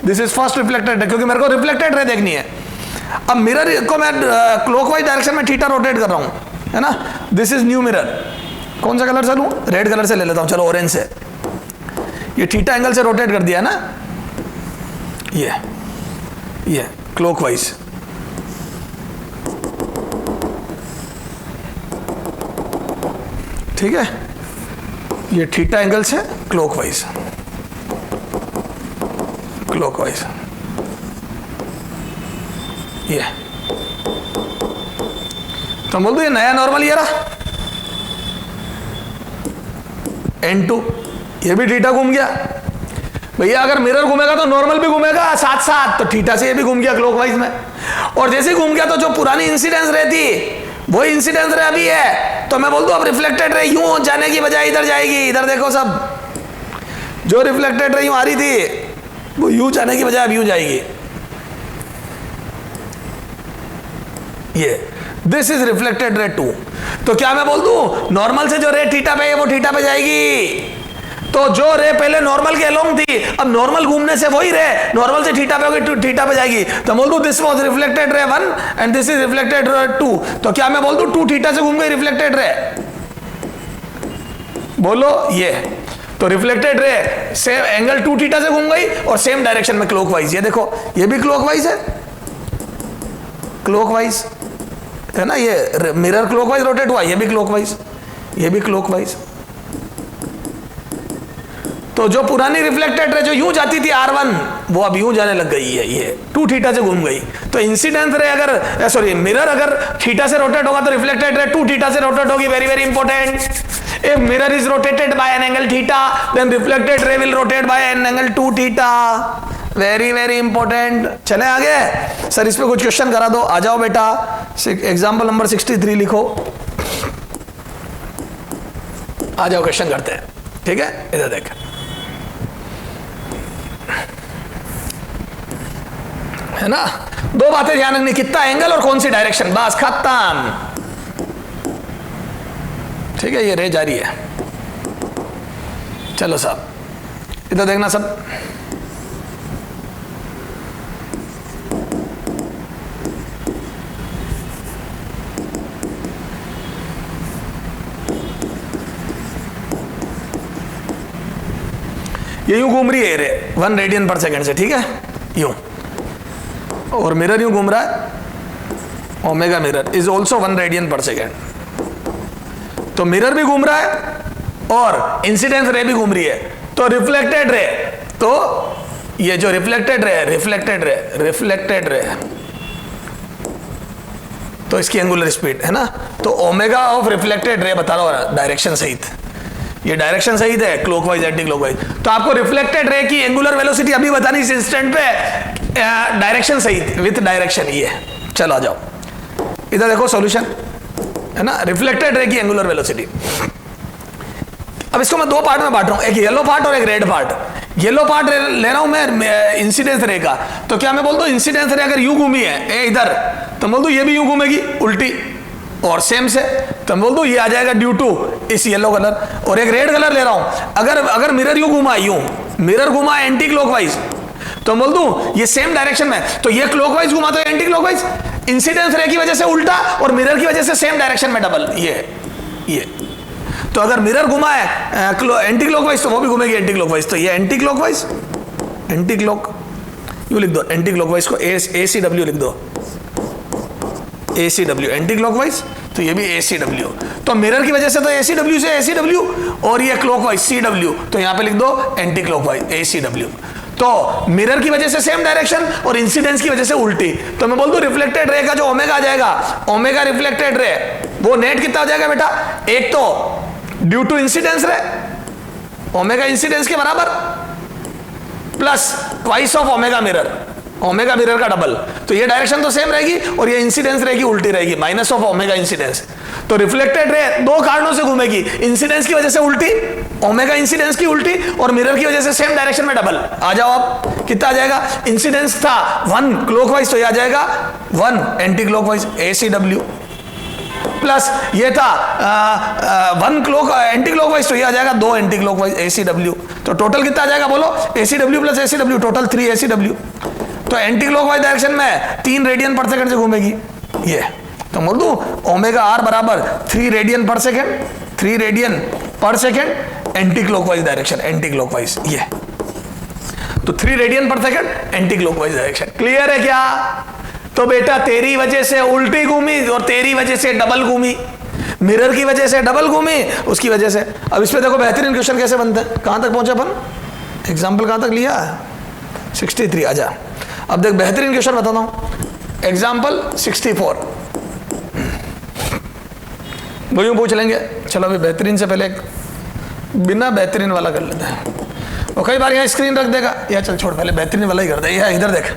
this is first reflected ray, क्योंकि मेरे को रिफ्लेक्टेड रे देखनी है। अब मिरर को मैं क्लॉकवाइज डायरेक्शन में थीटा रोटेट कर रहा हूं, है ना। दिस इज न्यू मिरर, कौन सा कलर से लूं? रेड कलर से ले लेता हूं, चलो ऑरेंज से। ये थीटा एंगल से रोटेट कर दिया है ना, ये क्लॉकवाइज, ठीक है, ये थीटा एंगल से क्लॉकवाइज, ये तो बोल दो ये नया नॉर्मल ये रहा N2, ये भी थीटा घूम गया भैया। अगर मिरर घूमेगा तो नॉर्मल भी घूमेगा साथ साथ, तो थीटा से ये भी घूम गया क्लॉकवाइज में, और जैसे ही घूम गया तो जो पुरानी इंसिडेंस रहती वो इंसिडेंस रे अभी है, तो मैं बोल दूं अब रिफ्लेक्टेड रे यूं जाने की बजाय इधर जाएगी। इधर देखो सब, जो रिफ्लेक्टेड रे यूं आ रही थी वो यूं जाने की बजाय अब यूं जाएगी, ये दिस इज रिफ्लेक्टेड रे 2। तो क्या मैं बोल दूं नॉर्मल से जो रे थीटा पे है वो थीटा पे जाएगी, तो जो रे पहले नॉर्मल के अलोंग थी, अब नॉर्मल घूमने से वही रे नॉर्मल से थीटा पे होगी, थीटा पे जाएगी, तो बोल दूं this was reflected ray 1 and this is reflected ray 2, तो क्या मैं बोल दूं 2 थीटा से घूम गई रिफ्लेक्टेड रे? बोलो ये, तो रिफ्लेक्टेड रे सेम एंगल 2 थीटा से घूम गई और सेम डायरेक्शन में क्लॉकवाइज। ये देखो ये भी क्लॉकवाइज है, क्लॉकवाइज है ना, ये मिरर क्लॉकवाइज रोटेट हुआ, ये भी क्लॉकवाइज, ये भी क्लॉकवाइज। तो जो पुरानी रिफ्लेक्टेड रे जो यूं जाती थी R1 वो अब यूं जाने लग गई है, ये 2 थीटा से घूम गई। तो इंसिडेंट रे अगर सॉरी मिरर अगर थीटा से रोटेट होगा तो रिफ्लेक्टेड रे 2 थीटा से रोटेट होगी। Very very important, if mirror is rotated by an angle theta then reflected ray will rotate by an angle 2 theta. Very very important. चले आगे सर, इस पे कुछ क्वेश्चन करा दो, आ जाओ बेटा। एग्जाम्पल नंबर 63 लिखो, आ जाओ क्वेश्चन करते हैं, ठीक है। इधर देख, है ना, दो बातें ध्यान रखनी, कितना एंगल और कौन सी डायरेक्शन, बस खत्म, ठीक है। ये रे जारी है। चलो साहब इधर देखना सब, ये यूं घूम रही है रे 1 रेडियन पर सेकंड से, ठीक है, यूं, और मिरर यूं घूम रहा है, omega mirror is also 1 radian पर सेकेंड। तो मिरर भी घूम रहा है और इंसिडेंस रे भी घूम रही है। तो रिफ्लेक्टेड रे, तो ये जो रिफ्लेक्टेड रे तो इसकी एंगुलर स्पीड है ना, तो ओमेगा ऑफ रिफ्लेक्टेड रे बता रहा हूं डायरेक्शन सहित, ये डायरेक्शन सहित है, क्लॉकवाइज एंटी क्लॉकवाइज। तो आपको रिफ्लेक्टेड रे की एंगुलर वेलोसिटी अभी बतानी इस इंस्टेंट पे, डायरेक्शन सहित विथ डायरेक्शन ये। चलो आ जाओ इधर देखो सॉल्यूशन, है ना, रिफ्लेक्टेड रे की एंगुलर वेलोसिटी। अब इसको मैं 2 पार्ट में बांट रहा हूं, एक येलो पार्ट और एक रेड पार्ट। येलो पार्ट ले रहा हूं मैं इंसिडेंस रे का, तो क्या मैं बोल दूं इंसिडेंस रे अगर यूं घूमी है इधर, तो बोल दूं ये भी यूं घूमेगी उल्टी और सेम से, तो बोल दूं ये आ जाएगा ड्यू टू इस येलो कलर। और एक रेड कलर ले रहा हूं, अगर मिरर यूं घुमा, यूं मिरर घुमा एंटी क्लॉकवाइज, तो बोल दूं ये सेम डायरेक्शन में, तो ये क्लॉकवाइज घुमा तो एंटी क्लॉकवाइज, इंसिडेंस रे की वजह से उल्टा और मिरर की वजह से सेम डायरेक्शन में डबल, ये। तो अगर मिरर घुमा है एंटी क्लॉकवाइज तो वो भी घूमेगी एंटी क्लॉकवाइज, तो ये anti clockwise, anti clock you लिख दो, एंटी क्लॉकवाइज को ACW लिख दो, ACW एंटी क्लॉकवाइज, तो ये भी ACW। तो मिरर की वजह से तो ACW से ACW और ये क्लॉकवाइज CW, तो यहां पे लिख दो एंटी क्लॉकवाइज ACW। तो मिरर की वजह से सेम डायरेक्शन और इंसिडेंस की वजह से उल्टी, तो मैं बोल दूं रिफ्लेक्टेड रे का जो ओमेगा आ जाएगा, ओमेगा रिफ्लेक्टेड रे वो नेट कितना आ जाएगा बेटा, एक तो due to incidence ray omega incidence के बराबर plus twice of omega mirror, omega mirror का डबल, तो ये डायरेक्शन तो सेम रहेगी और ये इंसिडेंस रहेगी उल्टी रहेगी, माइनस ऑफ ओमेगा इंसिडेंस। तो रिफ्लेक्टेड रे 2 कारणों से घूमेगी, इंसिडेंस की वजह से उल्टी, ओमेगा इंसिडेंस की उल्टी, और मिरर की वजह से सेम डायरेक्शन में डबल। आ जाओ आप, कितना आ जाएगा, इंसिडेंस था 1 क्लॉकवाइज, तो ये आ जाएगा 1 एंटी क्लॉकवाइज ACW, प्लस ये था 1 एंटी क्लॉकवाइज, तो ये आ जाएगा 2 एंटी क्लॉकवाइज ACW। तो टोटल कितना आ जाएगा बोलो, ACW plus ACW total 3 ACW। तो एंटी क्लॉकवाइज डायरेक्शन में 3 रेडियन पर सेकंड से घूमेगी ये, तो बोल दूं ओमेगा R बराबर 3 रेडियन पर सेकंड, 3 रेडियन पर second anti clockwise direction, anti clockwise ये, तो 3 रेडियन पर second anti clockwise direction. Clear है क्या? तो बेटा तेरी वजह से उल्टी घूमी और तेरी वजह से डबल घूमी, मिरर की वजह से डबल घूमी, उसकी वजह से। अब इस पे देखो बेहतरीन क्वेश्चन कैसे बनते हैं, कहां तक पहुंचे अपन, एग्जाम्पल कहां तक लिया, 63। आजा अब देख बेहतरीन क्वेश्चन बताता हूं, एग्जाम्पल 64 वो यूं पूछ लेंगे। चलो अभी बेहतरीन से पहले एक बिना बेहतरीन वाला कर लेते हैं, वो कई बार यहाँ स्क्रीन रख देगा, या चल छोड़ पहले बेहतरीन वाला ही कर दे। यह इधर देख,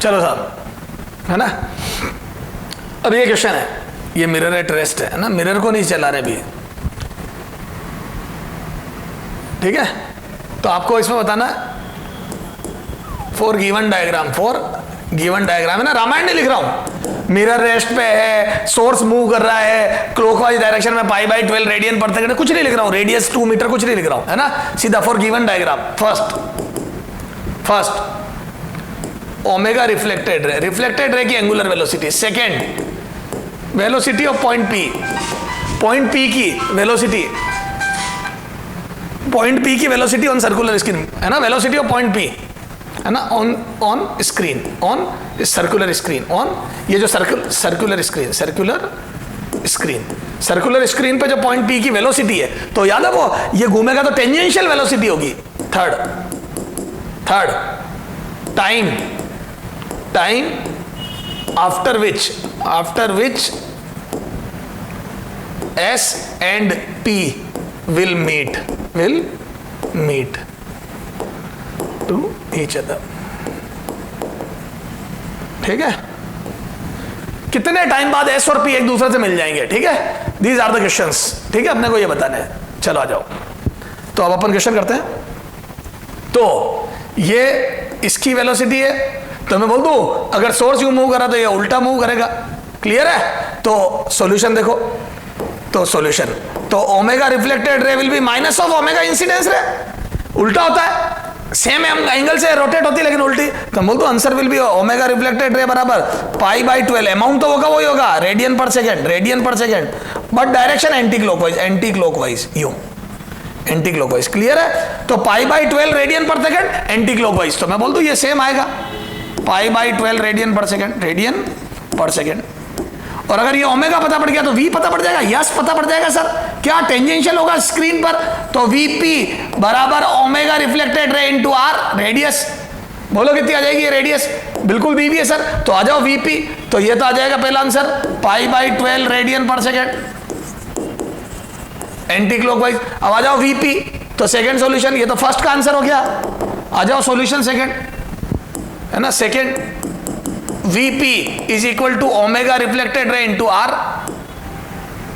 चलो साहब, है ना। अब ये क्वेश्चन है, ये मिरर एट रेस्ट है ना, मिरर को नहीं चला रहे भी, ठीक है। तो आपको इसमें बताना for given diagram, for given diagram, है ना, रामायण नहीं लिख रहा हूं। मिरर रेस्ट पे है, सोर्स मूव कर रहा है क्लॉकवाइज डायरेक्शन में π/12 रेडियन पर सेकंड, कुछ नहीं लिख रहा हूं, रेडियस 2 मीटर, कुछ नहीं लिख रहा हूं, है ना। सीधा for given diagram, first omega reflected ray की angular velocity, second velocity of point P की वेलोसिटी, पॉइंट पी की वेलोसिटी ऑन सर्कुलर स्क्रीन, है ना, वेलोसिटी ऑफ पॉइंट पी, है ना, on screen, on circular screen, on ये जो सर्कुलर स्क्रीन पे जो पॉइंट पी की वेलोसिटी है, तो याद है वो ये घूमेगा तो टेंजेंशियल वेलोसिटी होगी। Third time after which S and P will meet to each other, ठीक है। कितने टाइम बाद S और P एक दूसरे से मिल जाएंगे, ठीक है। These are the questions, ठीक है, अपने को ये बताना है। चलो आ जाओ, तो अब अपन क्वेश्चन करते हैं। तो ये इसकी वेलोसिटी है, तो मैं बोल दूं अगर सोर्स यूं मूव करा तो ये उल्टा मूव करेगा, क्लियर है। तो सॉल्यूशन देखो, तो सॉल्यूशन, तो omega reflected ray will be minus of omega incidence रे, उल्टा होता है, सेम एंगल से रोटेट होती है लेकिन उल्टी, तो बोल दो answer will be omega reflected रे बराबर π/12, अमाउंट तो होगा वही होगा, रेडियन पर second, but direction anti clockwise यूं, एंटी क्लॉकवाइज, क्लियर है। तो π/12 रेडियन पर सेकेंड एंटी क्लॉकवाइज, तो मैं बोल दूं ये सेम आएगा, π/12 रेडियन पर सेकेंड। और अगर ये ओमेगा पता पड़ गया तो v पता पड़ जाएगा, यस पता पड़ जाएगा सर, क्या टेंजेंशियल होगा स्क्रीन पर, तो vp बराबर omega reflected ray into r radius, बोलो कितनी आ जाएगी ये रेडियस, बिल्कुल v भी है सर, तो आ जाओ vp, तो ये तो आ जाएगा पहला आंसर π/12 रेडियन पर सेकेंड एंटी क्लॉकवाइज। अब आ जाओ vp, तो सेकेंड सॉल्यूशन, ये तो फर्स्ट का आंसर हो गया, आ जाओ सॉल्यूशन सेकेंड, है ना, second Vp is equal to omega reflected ray into r,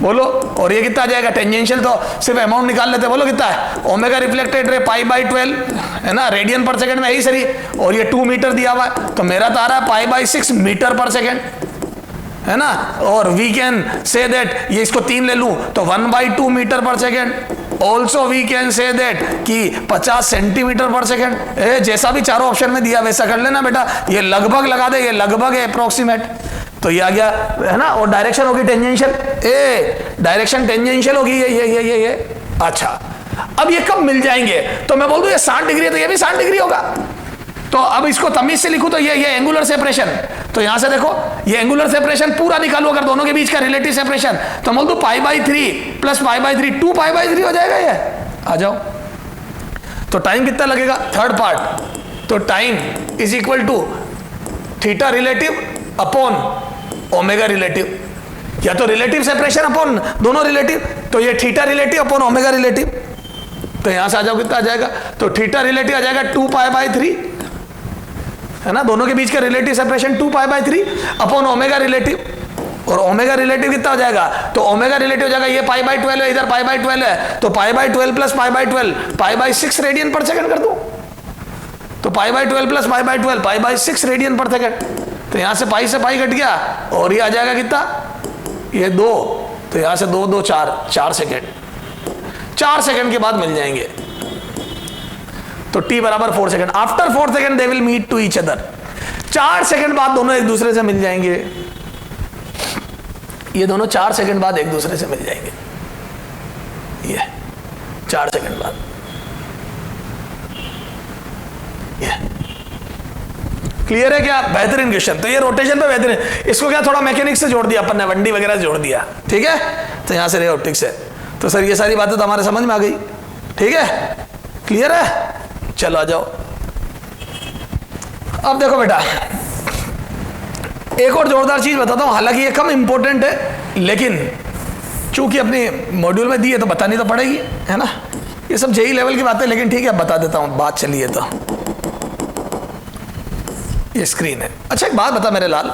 बोलो, और ये कितना आ जाएगा, टेंजेंशियल तो सिर्फ अमाउंट निकाल लेते, बोलो कितना है, ओमेगा रिफ्लेक्टेड रे π/12, है ना, रेडियन पर सेकंड में यही सही, और ये 2 मीटर दिया हुआ है, तो मेरा तो आ रहा है π/6 मीटर पर सेकंड, है ना। और वी कैन से दैट, ये इसको 3 ले लूं तो 1/2 मीटर पर second, also we can say that कि 50 सेंटीमीटर पर सेकेंड, जैसा भी चारों ऑप्शन में दिया वैसा कर लेना बेटा, ये लगभग लगा दे, ये लगभग है अप्रोक्सीमेट, तो ये आ गया, है ना। और डायरेक्शन होगी टेंजेंशियल, डायरेक्शन टेंजेंशियल होगी ये। अच्छा, अब ये कब मिल जाएंगे, तो मैं बोल दूं ये 60 डिग्री है तो ये भी 60 डिग्री होगा, तो अब इसको तमीज से लिखूं तो ये एंगुलर सेपरेशन, तो यहां से देखो ये एंगुलर सेपरेशन पूरा निकालू अगर दोनों के बीच का रिलेटिव सेपरेशन, तो बोल दो π/3 प्लस π/3 2π/3 हो जाएगा ये, आ जाओ। तो टाइम कितना लगेगा, थर्ड पार्ट, तो time is equal to theta relative upon omega relative, या तो रिलेटिव सेपरेशन अपॉन दोनों रिलेटिव, तो ये theta relative upon omega relative, तो यहां से आ जाओ कितना आ जाएगा, तो थीटा रिलेटिव आ जाएगा 2π/3, है ना, दोनों के बीच का relative separation 2π/3 upon omega relative, और ओमेगा रिलेटिव कितना हो जाएगा, तो ओमेगा रिलेटिव हो जाएगा ये π/12 है, इधर π/12 है, तो π/12 प्लस π/12 π/6 रेडियन पर सेकंड कर दूं, तो π/12 प्लस π/12 π/6 रेडियन पर सेकंड, तो यहां से पाई से पाई कट गया, और ये आ जाएगा कितना, ये 2, तो यहां से 2 2 4 सेकेंड, 4 सेकेंड के बाद मिल जाएंगे, तो t बराबर 4 second, after 4 second they will meet to each other, 4 second बाद दोनों एक दूसरे से मिल जाएंगे, ये दोनों 4 सेकेंड बाद एक दूसरे से मिल जाएंगे, ये 4 सेकेंड बाद, ये क्लियर है क्या, बेहतरीन क्वेश्चन। तो ये रोटेशन पे बेहतरीन, इसको क्या थोड़ा मैकेनिक्स से जोड़ दिया अपन ने, वनडी वगैरह से जोड़ दिया, ठीक है, तो यहां से रे ऑप्टिक्स है, तो सर ये सारी बातें तो हमारे समझ में आ गई, ठीक है, क्लियर है। चलो आ जाओ, अब देखो बेटा एक और जोरदार चीज बताता हूं, हालांकि ये कम इंपॉर्टेंट है, लेकिन चूंकि अपने मॉड्यूल में दी है तो बतानी तो पड़ेगी, है ना, ये सब जेई लेवल की बातें, लेकिन ठीक है बता देता हूं, बात चलिए तो ये स्क्रीन है। अच्छा एक बात बता मेरे लाल,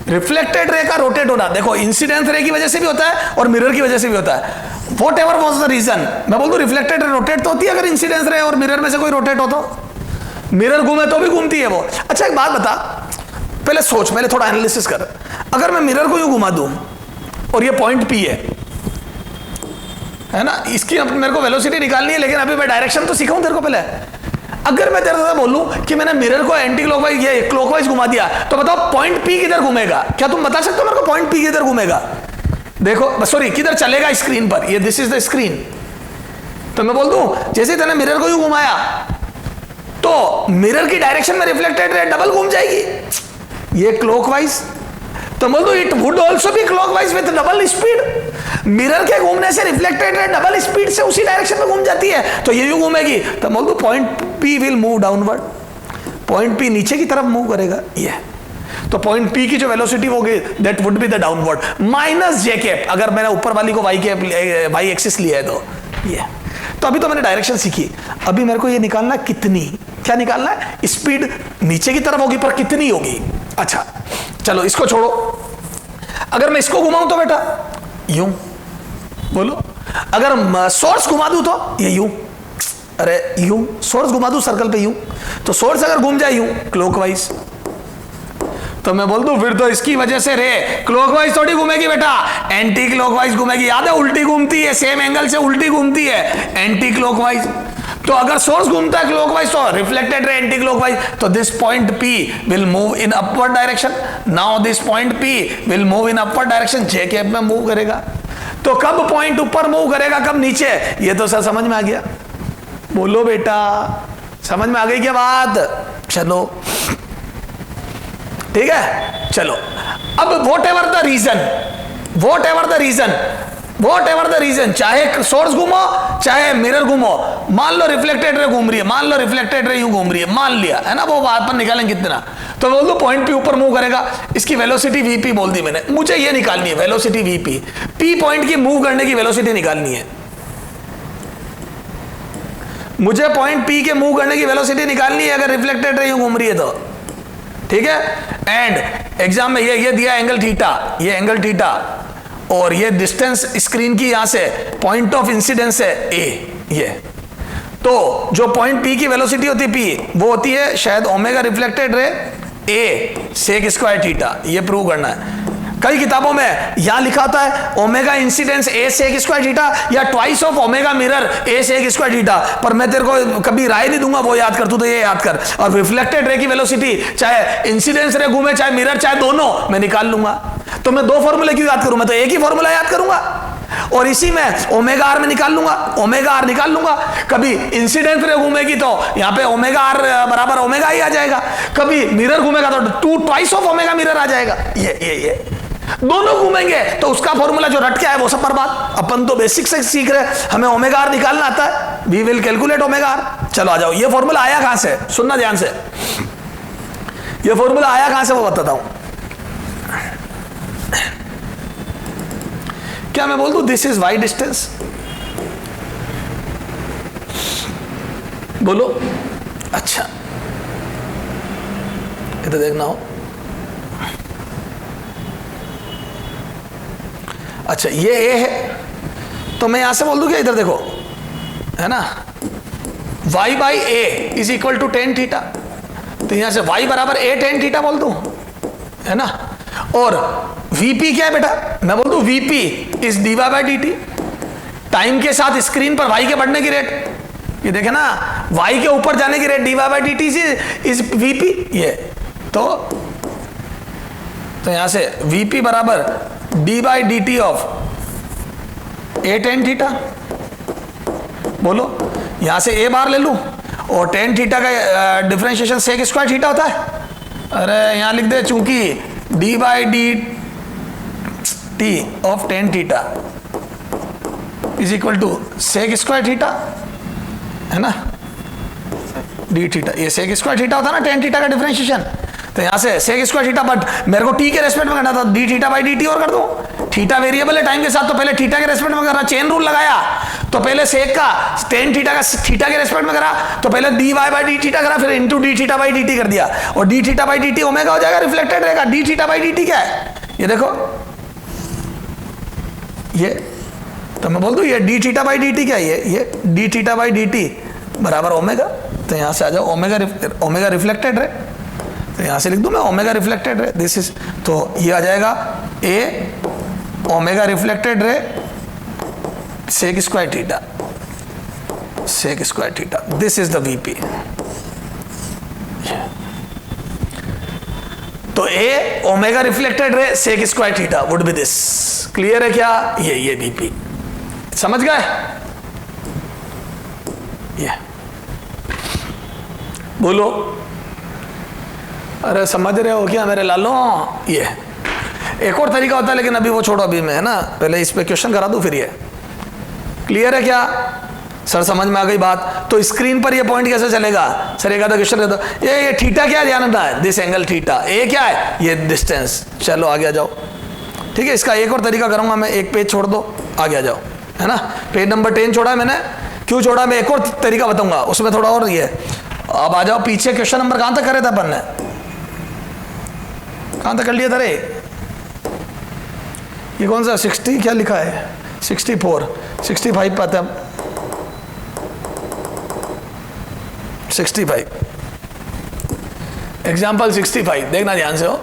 रिफ्लेक्टेड रे का रोटेट होना देखो इंसिडेंस रे की वजह से भी होता है और मिरर की वजह से भी होता है। Whatever was the reason, मैं बोल दूं रिफ्लेक्टेड रे रोटेट तो होती है अगर इंसिडेंस रे और मिरर में से कोई रोटेट हो तो, मिरर घूमे तो भी घूमती है वो। अच्छा एक बात बता, पहले सोच, पहले थोड़ा एनालिसिस कर, अगर मैं मिरर को यूं घुमा दूं और ये पॉइंट पी है ना, इसकी मेरे को वेलोसिटी निकालनी है, लेकिन अभी मैं डायरेक्शन तो सीखा हूं तेरे को पहले। अगर मैं तेरे से बोलूं कि मैंने मिरर को एंटी क्लॉकवाइज ये क्लॉकवाइज घुमा दिया, तो बताओ पॉइंट पी किधर घूमेगा, क्या तुम बता सकते हो मेरे को पॉइंट पी किधर घूमेगा? देखो सॉरी किधर चलेगा स्क्रीन पर, ये दिस इज द स्क्रीन। तो मैं बोल दूं जैसे तेने मिरर को यूं घुमाया तो मिरर की डायरेक्शन में रिफ्लेक्टेड रे डबल घूम जाएगी, ये क्लॉकवाइज। तो बोल दो it would also be clockwise with double speed. Mirror के घूमने से रिफ्लेक्टेड रे डबल स्पीड से उसी डायरेक्शन में घूम जाती है, तो ये यूं घूमेगी। तो बोल दो point P will move downward, point P नीचे की तरफ मूव करेगा ये। तो पॉइंट पी की जो वेलोसिटी होगी that would be the downward minus J cap, अगर मैंने ऊपर वाली को वाई एक्सिस लिया है तो ये। तो अभी तो मैंने डायरेक्शन सीखी, अभी मेरे को ये निकालना कितनी, क्या निकालना है, स्पीड नीचे की तरफ होगी पर कितनी होगी। अच्छा चलो इसको छोड़ो, अगर मैं इसको घुमाऊं तो बेटा यूं, बोलो अगर सोर्स घुमा दूं तो ये यूं, अरे यूं सोर्स घुमा दूं सर्कल पे यूं, तो सोर्स अगर घूम जाए यूं क्लॉकवाइज, तो मैं बोल दूं फिर तो इसकी वजह से रे क्लॉकवाइज थोड़ी घूमेगी बेटा, एंटी क्लॉकवाइज घूमेगी। याद है उल्टी घूमती है, सेम एंगल से उल्टी घूमती है, एंटी क्लॉकवाइज। तो अगर सोर्स घूमता है क्लॉकवाइज तो रिफ्लेक्टेड रे एंटी क्लॉकवाइज, तो this point P will move in upward direction. Now this point P will move in upward direction, J cap में मूव करेगा। तो कब पॉइंट ऊपर मूव करेगा कब नीचे, ये तो सर समझ में आ गया। बोलो बेटा समझ में आ गई क्या बात? चलो ठीक है, चलो अब whatever the reason, whatever the reason, whatever the reason, चाहे सोर्स घूमो चाहे मिरर घूमो, मान लो रिफ्लेक्टेड रे घूम रही है, मान लो रिफ्लेक्टेड रे यूं घूम रही है, मान लिया है ना, वो बात पर निकालेंगे कितना, तो बोल दो पॉइंट पी ऊपर मूव करेगा, इसकी वेलोसिटी वीपी बोल दी मैंने, मुझे ये निकालनी है वेलोसिटी वीपी, पी पॉइंट की मूव करने की वेलोसिटी निकालनी है, मुझे पॉइंट पी के मूव करने की वेलोसिटी निकालनी है अगर रिफ्लेक्टेड रे यूं घूम रही है तो, ठीक है। एंड एग्जाम में ये दिया एंगल थीटा, ये एंगल थीटा, और ये डिस्टेंस स्क्रीन की यहां से पॉइंट ऑफ इंसिडेंस है ए, ये तो जो पॉइंट पी की वेलोसिटी होती है पी, वो होती है शायद omega reflected ray a sec square theta, ये प्रूव करना है। कई किताबों में यहां लिखा होता है omega incidence a sec square theta या twice of omega mirror a sec square theta, पर मैं तेरे को कभी राय नहीं दूंगा वो याद कर, तू तो ये याद कर। और रिफ्लेक्टेड रे की वेलोसिटी चाहे इंसिडेंस रे घूमे चाहे मिरर चाहे दोनों मैं निकाल लूंगा। तो मैं दो फॉर्मूले क्यों याद करूं, मैं तो एक ही फॉर्मूला याद करूंगा और इसी में ओमेगा आर में निकाल लूंगा, ओमेगा आर निकाल लूंगा। कभी इंसिडेंस रे घूमेगी तो यहां पे ओमेगा आर बराबर ओमेगा ही आ जाएगा, कभी मिरर घूमेगा तो two twice of omega mirror आ जाएगा। ये दोनों घूमेंगे तो उसका फॉर्मूला जो रट के आया वो सब बर्बाद। अपन तो बेसिक से सीख रहे, हमें ओमेगा आर निकालना आता है, we will calculate omega R. चलो आ जाओ, ये फॉर्मूला आया कहां से, सुनना ध्यान से, ये फॉर्मूला आया कहां से वो बताता हूं। क्या मैं बोल दूं दिस इज वाई डिस्टेंस, बोलो। अच्छा इधर देखना हो, अच्छा ये ए है तो मैं यहां से बोल दूं क्या, इधर देखो है ना, y by a is equal to tan theta, तो यहां से y बराबर ए टेन थीटा बोल दूं, है ना। और vp क्या है बेटा, मैं बोल दूं vp is dy by dt, time के साथ स्क्रीन पर y के बढ़ने की रेट, ये देखे ना y के ऊपर जाने की rate dy by dt is vp, ये तो यहां से vp बराबर d by d t of a tan theta, बोलो यहां से ए बार ले लूं और टेन थीटा का डिफरेंशिएशन सेक स्क्वायर थीटा होता है, अरे यहां लिख दे चूंकि d by d t of tan theta is equal to sec square theta, है ना, डी थीटा, ये सेक स्क्वायर थीटा होता है ना टेन थीटा का डिफरेंशिएशन, तो यहां से सेक स्क्वायर थीटा, बट मेरे को टी के रेस्पेक्ट में करना था, D theta by d T और कर दो, थीटा वेरिएबल है टाइम के साथ तो पहले थीटा के रेस्पेक्ट में करना, चेन रूल लगाया तो पहले सेक का टेन थीटा का थीटा के रेस्पेक्ट में करा, तो पहले dy बाई डी थीटा करा, फिर into D theta by d T कर दिया, और D theta by d T omega हो जाएगा, रिफ्लेक्टेड रहेगा। D theta by d T क्या है, ये देखो, ये तो मैं बोल दूं ये D theta by d T क्या है, ये D theta by d T बराबर ओमेगा। तो यहां से आ जाओ, ओमेगा रिफ्लेक्टेड है, तो यहां से लिख दूं मैं ओमेगा रिफ्लेक्टेड है, दिस इज, तो ये आ जाएगा a omega reflected ray sec square theta, sec square theta, this is the VP. तो a omega reflected ray sec square theta would be this. Clear है क्या, ये वीपी, समझ गए? ये बोलो, अरे समझ रहे हो क्या मेरे लालो? ये एक और तरीका होता है, लेकिन अभी वो छोड़ो, अभी मैं है ना पहले इस पे क्वेश्चन करा दूं, फिर ये क्लियर है क्या सर, समझ में आ गई बात? तो स्क्रीन पर ये पॉइंट कैसे चलेगा सर, एक आधा क्वेश्चन रहता है, ये थीटा क्या ध्यान रखना है, दिस एंगल थीटा, ए क्या है, ये डिस्टेंस। चलो आगे आ जाओ, ठीक है, इसका एक और तरीका करूंगा मैं, एक पेज छोड़ दो, आगे आ जाओ, है ना, पेज नंबर 10 छोड़ा है मैंने, क्यों छोड़ा मैं एक और तरीका बताऊंगा, उसमें थोड़ा और ये। अब आ जाओ पीछे, क्वेश्चन नंबर कहां तक करे थे अपन ने, कहां तक कर लिया था रे, ये कौन सा 60 क्या लिखा है, 64 65 पाते हम, 65 एग्जाम्पल 65 देखना ध्यान से हो।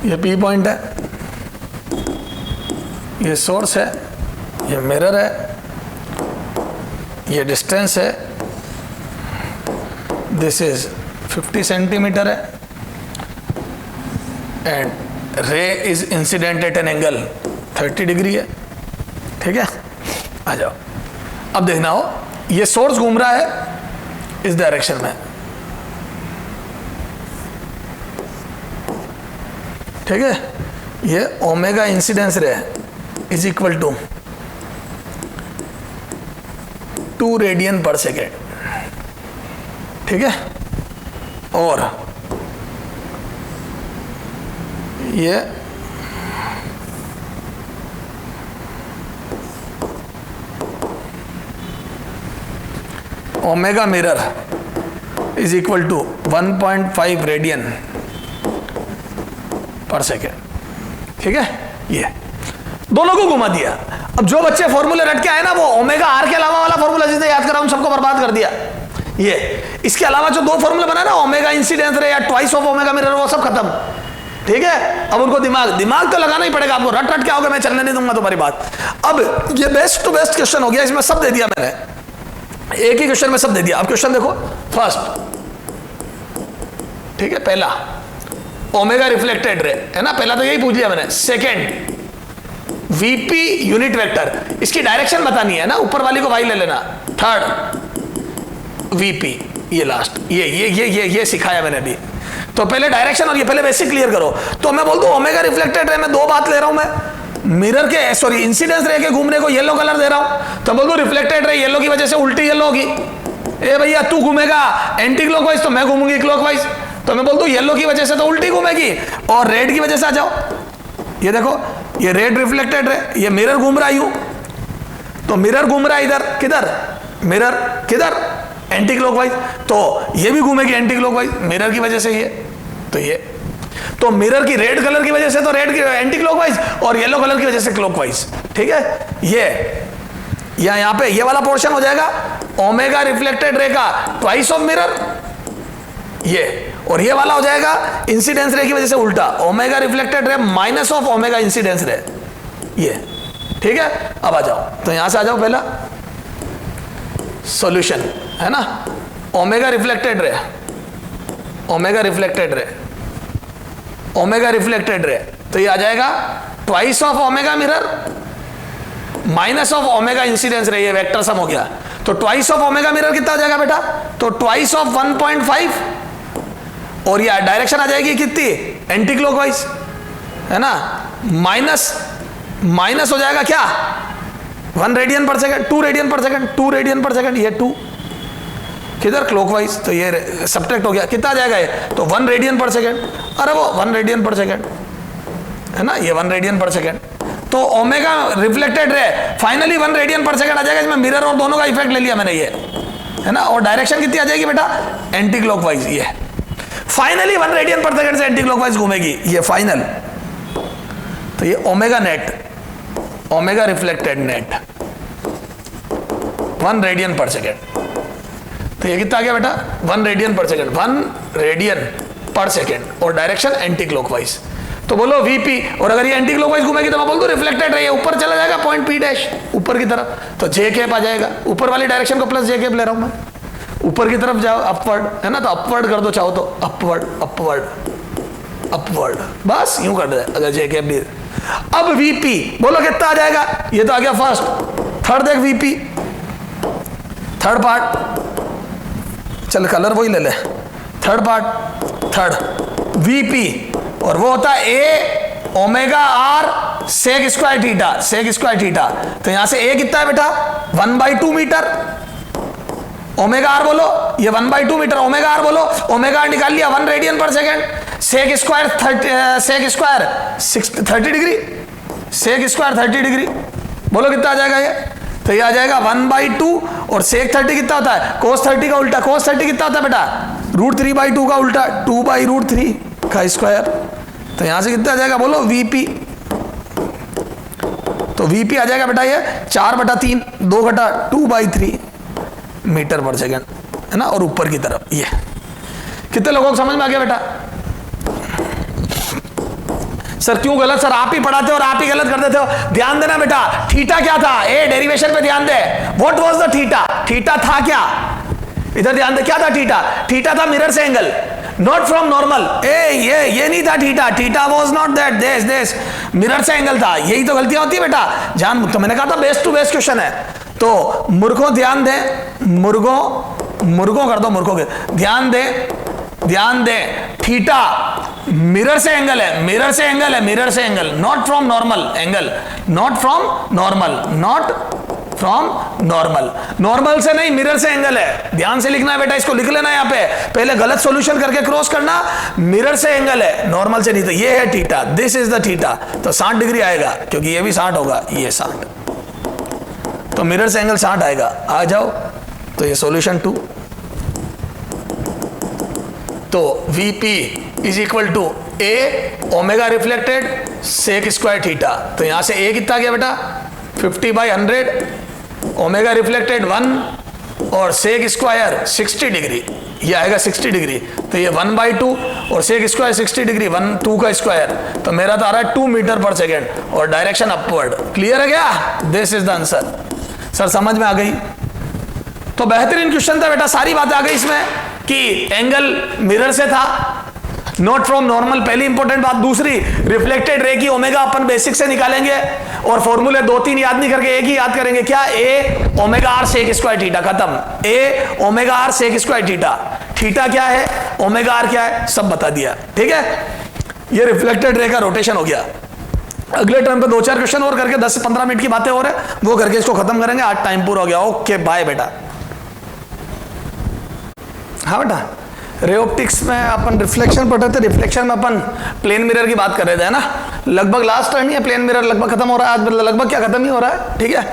ये पी पॉइंट है, ये सोर्स है, ये मिरर है, ये डिस्टेंस है, दिस इज 50 सेंटीमीटर है, एंड रे is incident at an angle 30 degree है, ठीक है। आ जाओ, अब देखना हो, ये सोर्स घूम रहा है इस डायरेक्शन में, ठीक है, ये omega incidence ray is equal to 2 radian पर सेकेंड, ठीक है, और ये omega mirror is equal to 1.5 radian पर सेकेंड, ठीक है। ये दोनों को घुमा दिया। अब जो बच्चे फॉर्मूले रट के आए ना, वो ओमेगा आर के अलावा वाला फॉर्मूला जिसे याद करा उन सबको बर्बाद कर दिया। ये इसके अलावा जो दो फॉर्मूले बना ना, ओमेगा इंसिडेंस रे या ट्वाइस ऑफ ओमेगा मिरर, वो सब खत्म, ठीक है। अब उनको दिमाग तो लगाना ही पड़ेगा आपको, रट रट के आओगे मैं चलने नहीं दूंगा तुम्हारी बात। अब ये बेस्ट टू बेस्ट क्वेश्चन हो गया, इसमें सब दे दिया मैंने, एक ही क्वेश्चन में सब दे दिया। अब क्वेश्चन देखो फर्स्ट, ठीक है, पहला ओमेगा रिफ्लेक्टेड रे है ना, पहला तो यही पूछ लिया मैंने। सेकेंड वीपी यूनिट वेक्टर, इसकी डायरेक्शन बतानी है ना, ऊपर वाली को वाई ले लेना। थर्ड वीपी, ये लास्ट, ये सिखाया मैंने अभी। तो पहले डायरेक्शन और ये पहले बेसिक क्लियर करो। तो मैं बोल दूं ओमेगा रिफ्लेक्टेड रे में दो बात ले रहा हूं मैं, मिरर के सॉरी इंसिडेंस रे के घूमने को येलो कलर दे रहा हूं, तो बोल दूं रिफ्लेक्टेड रे येलो की वजह से उल्टी येलो होगी। ए भैया तू घूमेगा एंटी क्लॉकवाइज तो मैं घूमूंगी क्लॉकवाइज, तो मैं बोल दूं येलो की वजह से तो उल्टी घूमेगी, और रेड की वजह से आ जाओ, ये देखो ये रेड रिफ्लेक्टेड है, ये मिरर घूम रहा है यूं, तो मिरर घूम रहा है इधर, किधर मिरर, किधर एंटी क्लॉकवाइज, तो ये भी घूमेगी एंटी क्लॉकवाइज मिरर की वजह से। ये तो मिरर की रेड कलर की वजह से तो रेड की एंटी क्लॉकवाइज, और येलो कलर की वजह से क्लॉकवाइज, ठीक है। ये यहां पे ये वाला पोर्शन हो जाएगा ओमेगा रिफ्लेक्टेड रे का ट्वाइस ऑफ मिरर, ये, और ये वाला हो जाएगा इंसिडेंस रे की वजह से उल्टा, ओमेगा रिफ्लेक्टेड रे माइनस ऑफ ओमेगा इंसिडेंस रे, ये, ठीक है। अब आ जाओ, तो यहां से आ जाओ, पहला सॉल्यूशन है ना, ओमेगा रिफ्लेक्टेड रे, ओमेगा रिफ्लेक्टेड रे, ओमेगा रिफ्लेक्टेड रे, तो ये आ जाएगा twice of omega mirror minus of omega incidence रे, ये वेक्टर सम हो गया। तो ट्वाइस ऑफ ओमेगा मिरर कितना हो जाएगा बेटा, तो ट्वाइस ऑफ 1.5, और ये डायरेक्शन आ जाएगी कितनी एंटी क्लॉकवाइज, है ना, माइनस हो जाएगा क्या 1 रेडियन पर सेकंड, 2 रेडियन पर सेकंड, 2 रेडियन पर सेकंड, ये 2, किधर क्लॉकवाइज, तो ये सब्ट्रैक्ट हो गया, कितना आ जाएगा ये, तो 1 रेडियन पर सेकेंड, अरे वो 1 रेडियन पर सेकेंड है ना, ये 1 रेडियन पर सेकेंड। तो ओमेगा रिफ्लेक्टेड रे फाइनली 1 रेडियन पर सेकेंड आ जाएगा, इसमें मिरर और दोनों का इफेक्ट ले लिया मैंने, ये है ना। और डायरेक्शन कितनी आ जाएगी बेटा, एंटी क्लॉकवाइज, ये फाइनली 1 रेडियन पर सेकेंड से एंटी क्लॉकवाइज घूमेगी, ये फाइनल। तो ये omega net, omega reflected net 1 radian पर सेकेंड, तो ये कितना आ गया बेटा, 1 रेडियन पर सेकेंड, 1 रेडियन पर सेकेंड, और डायरेक्शन एंटी क्लॉकवाइज। तो बोलो वीपी, और अगर ये एंटी क्लॉकवाइज घूमेगी तो मैं बोल दूं रिफ्लेक्टेड रही है, ऊपर चला जाएगा पॉइंट पी डैश ऊपर की तरफ, तो जे कैप आ जाएगा, ऊपर वाली डायरेक्शन को प्लस जे कैप ले रहा हूं मैं, ऊपर की तरफ जाओ, अपवर्ड है ना, तो अपवर्ड कर दो चाहो तो, अपवर्ड अपवर्ड अपवर्ड, बस यूं कर दे अगर जे कैप भी। अब वीपी बोलो कितना आ जाएगा, ये तो आ गया फर्स्ट, थर्ड देख वीपी, थर्ड पार्ट, चल कलर वही ले ले, थर्ड पार्ट, थर्ड वीपी, और वो होता है a omega R sec square theta, sec square theta. तो यहां से ए कितना है बेटा, 1/2 मीटर, ओमेगा आर बोलो, ये 1/2 मीटर, ओमेगा आर बोलो, ओमेगा आर निकाल लिया 1 रेडियन पर second, sec square 30 degree, sec square 30 degree, बोलो कितना आ जाएगा ये, तो ये आ जाएगा 1/2, और सेक 30 कितना होता है, कोस 30 का उल्टा, कोस 30 कितना होता है बेटा, √3/2 का उल्टा, 2/√3 का स्क्वायर। तो यहां से कितना आ जाएगा बोलो वीपी, तो वीपी आ जाएगा बेटा ये 4/3, 2/2/3 मीटर पर सेकेंड है ना, और ऊपर की तरफ ये। कितने लोगों को समझ में आ गया बेटा? सर क्यों गलत, सर आप ही पढ़ाते हो और आप ही गलत कर देते हो। ध्यान देना बेटा, थीटा क्या था, ए डेरिवेशन पे ध्यान दे, what was the theta, theta था क्या, इधर ध्यान दे, क्या था थीटा, थीटा था मिरर से एंगल, नॉट फ्रॉम नॉर्मल, ये नहीं था theta, theta was not that, this mirror से एंगल था। यही तो गलतियां होती है बेटा, जान, तो मैंने कहा था बेस टू बेस क्वेश्चन है। तो मूर्खों ध्यान दे, मूर्खों कर दो, मूर्खों के ध्यान दे, थीटा मिरर से एंगल है, मिरर से एंगल है, मिरर से angle, not from normal angle, not from normal, not from normal, normal से नहीं, मिरर से एंगल है। ध्यान से लिखना है बेटा, इसको लिख लेना यहाँ पे, पहले गलत सॉल्यूशन करके क्रॉस करना, मिरर से एंगल है, नॉर्मल से नहीं। तो ये है theta, this is the theta, तो 60 डिग्री आएगा, क्योंकि ये भी 60 होगा, ये 60, तो मिरर से एंगल 60 आएगा। आ जाओ, तो ये सॉल्यूशन 2, तो VP is equal to a omega reflected sec square theta. तो यहां से ए कितना गया बेटा, 50/100, ओमेगा रिफ्लेक्टेड 1, और सेक स्क्वायर 60 डिग्री, ये आएगा 60 डिग्री, तो ये 1/2, और सेक स्क्वायर 60 डिग्री, 2 का स्क्वायर, तो मेरा तो आ रहा है 2 मीटर पर सेकेंड, और डायरेक्शन अपवर्ड। क्लियर है क्या? This is the answer. Sir समझ में आ गई? तो बेहतरीन क्वेश्चन था बेटा, सारी बातें आ गई इसमें कि एंगल मिरर से था, नॉट फ्रॉम नॉर्मल, पहली इंपॉर्टेंट बात। दूसरी, रिफ्लेक्टेड रे की ओमेगा अपन बेसिक से निकालेंगे, और फॉर्मूले 2-3 याद नहीं करके एक ही याद करेंगे, क्या, a omega R sec square theta, खत्म। A omega R sec square theta, theta क्या है, ओमेगा आर क्या है, सब बता दिया। ठीक है, ये रिफ्लेक्टेड रे का रोटेशन हो गया। अगले टर्म पे 2-4 क्वेश्चन और करके 10 से 15 मिनट की बातें हो रहे हैं, वो करके इसको खत्म करेंगे। आज टाइम पूरा हो गया। ओके बाय बेटा। हाँ बेटा, रे ऑप्टिक्स में अपन रिफ्लेक्शन पढ़ रहे थे, रिफ्लेक्शन में अपन प्लेन मिरर की बात कर रहे थे, है ना। लगभग लास्ट टर्न ही है, प्लेन मिरर लगभग खत्म हो रहा है आज, लगभग क्या खत्म ही हो रहा है। ठीक है,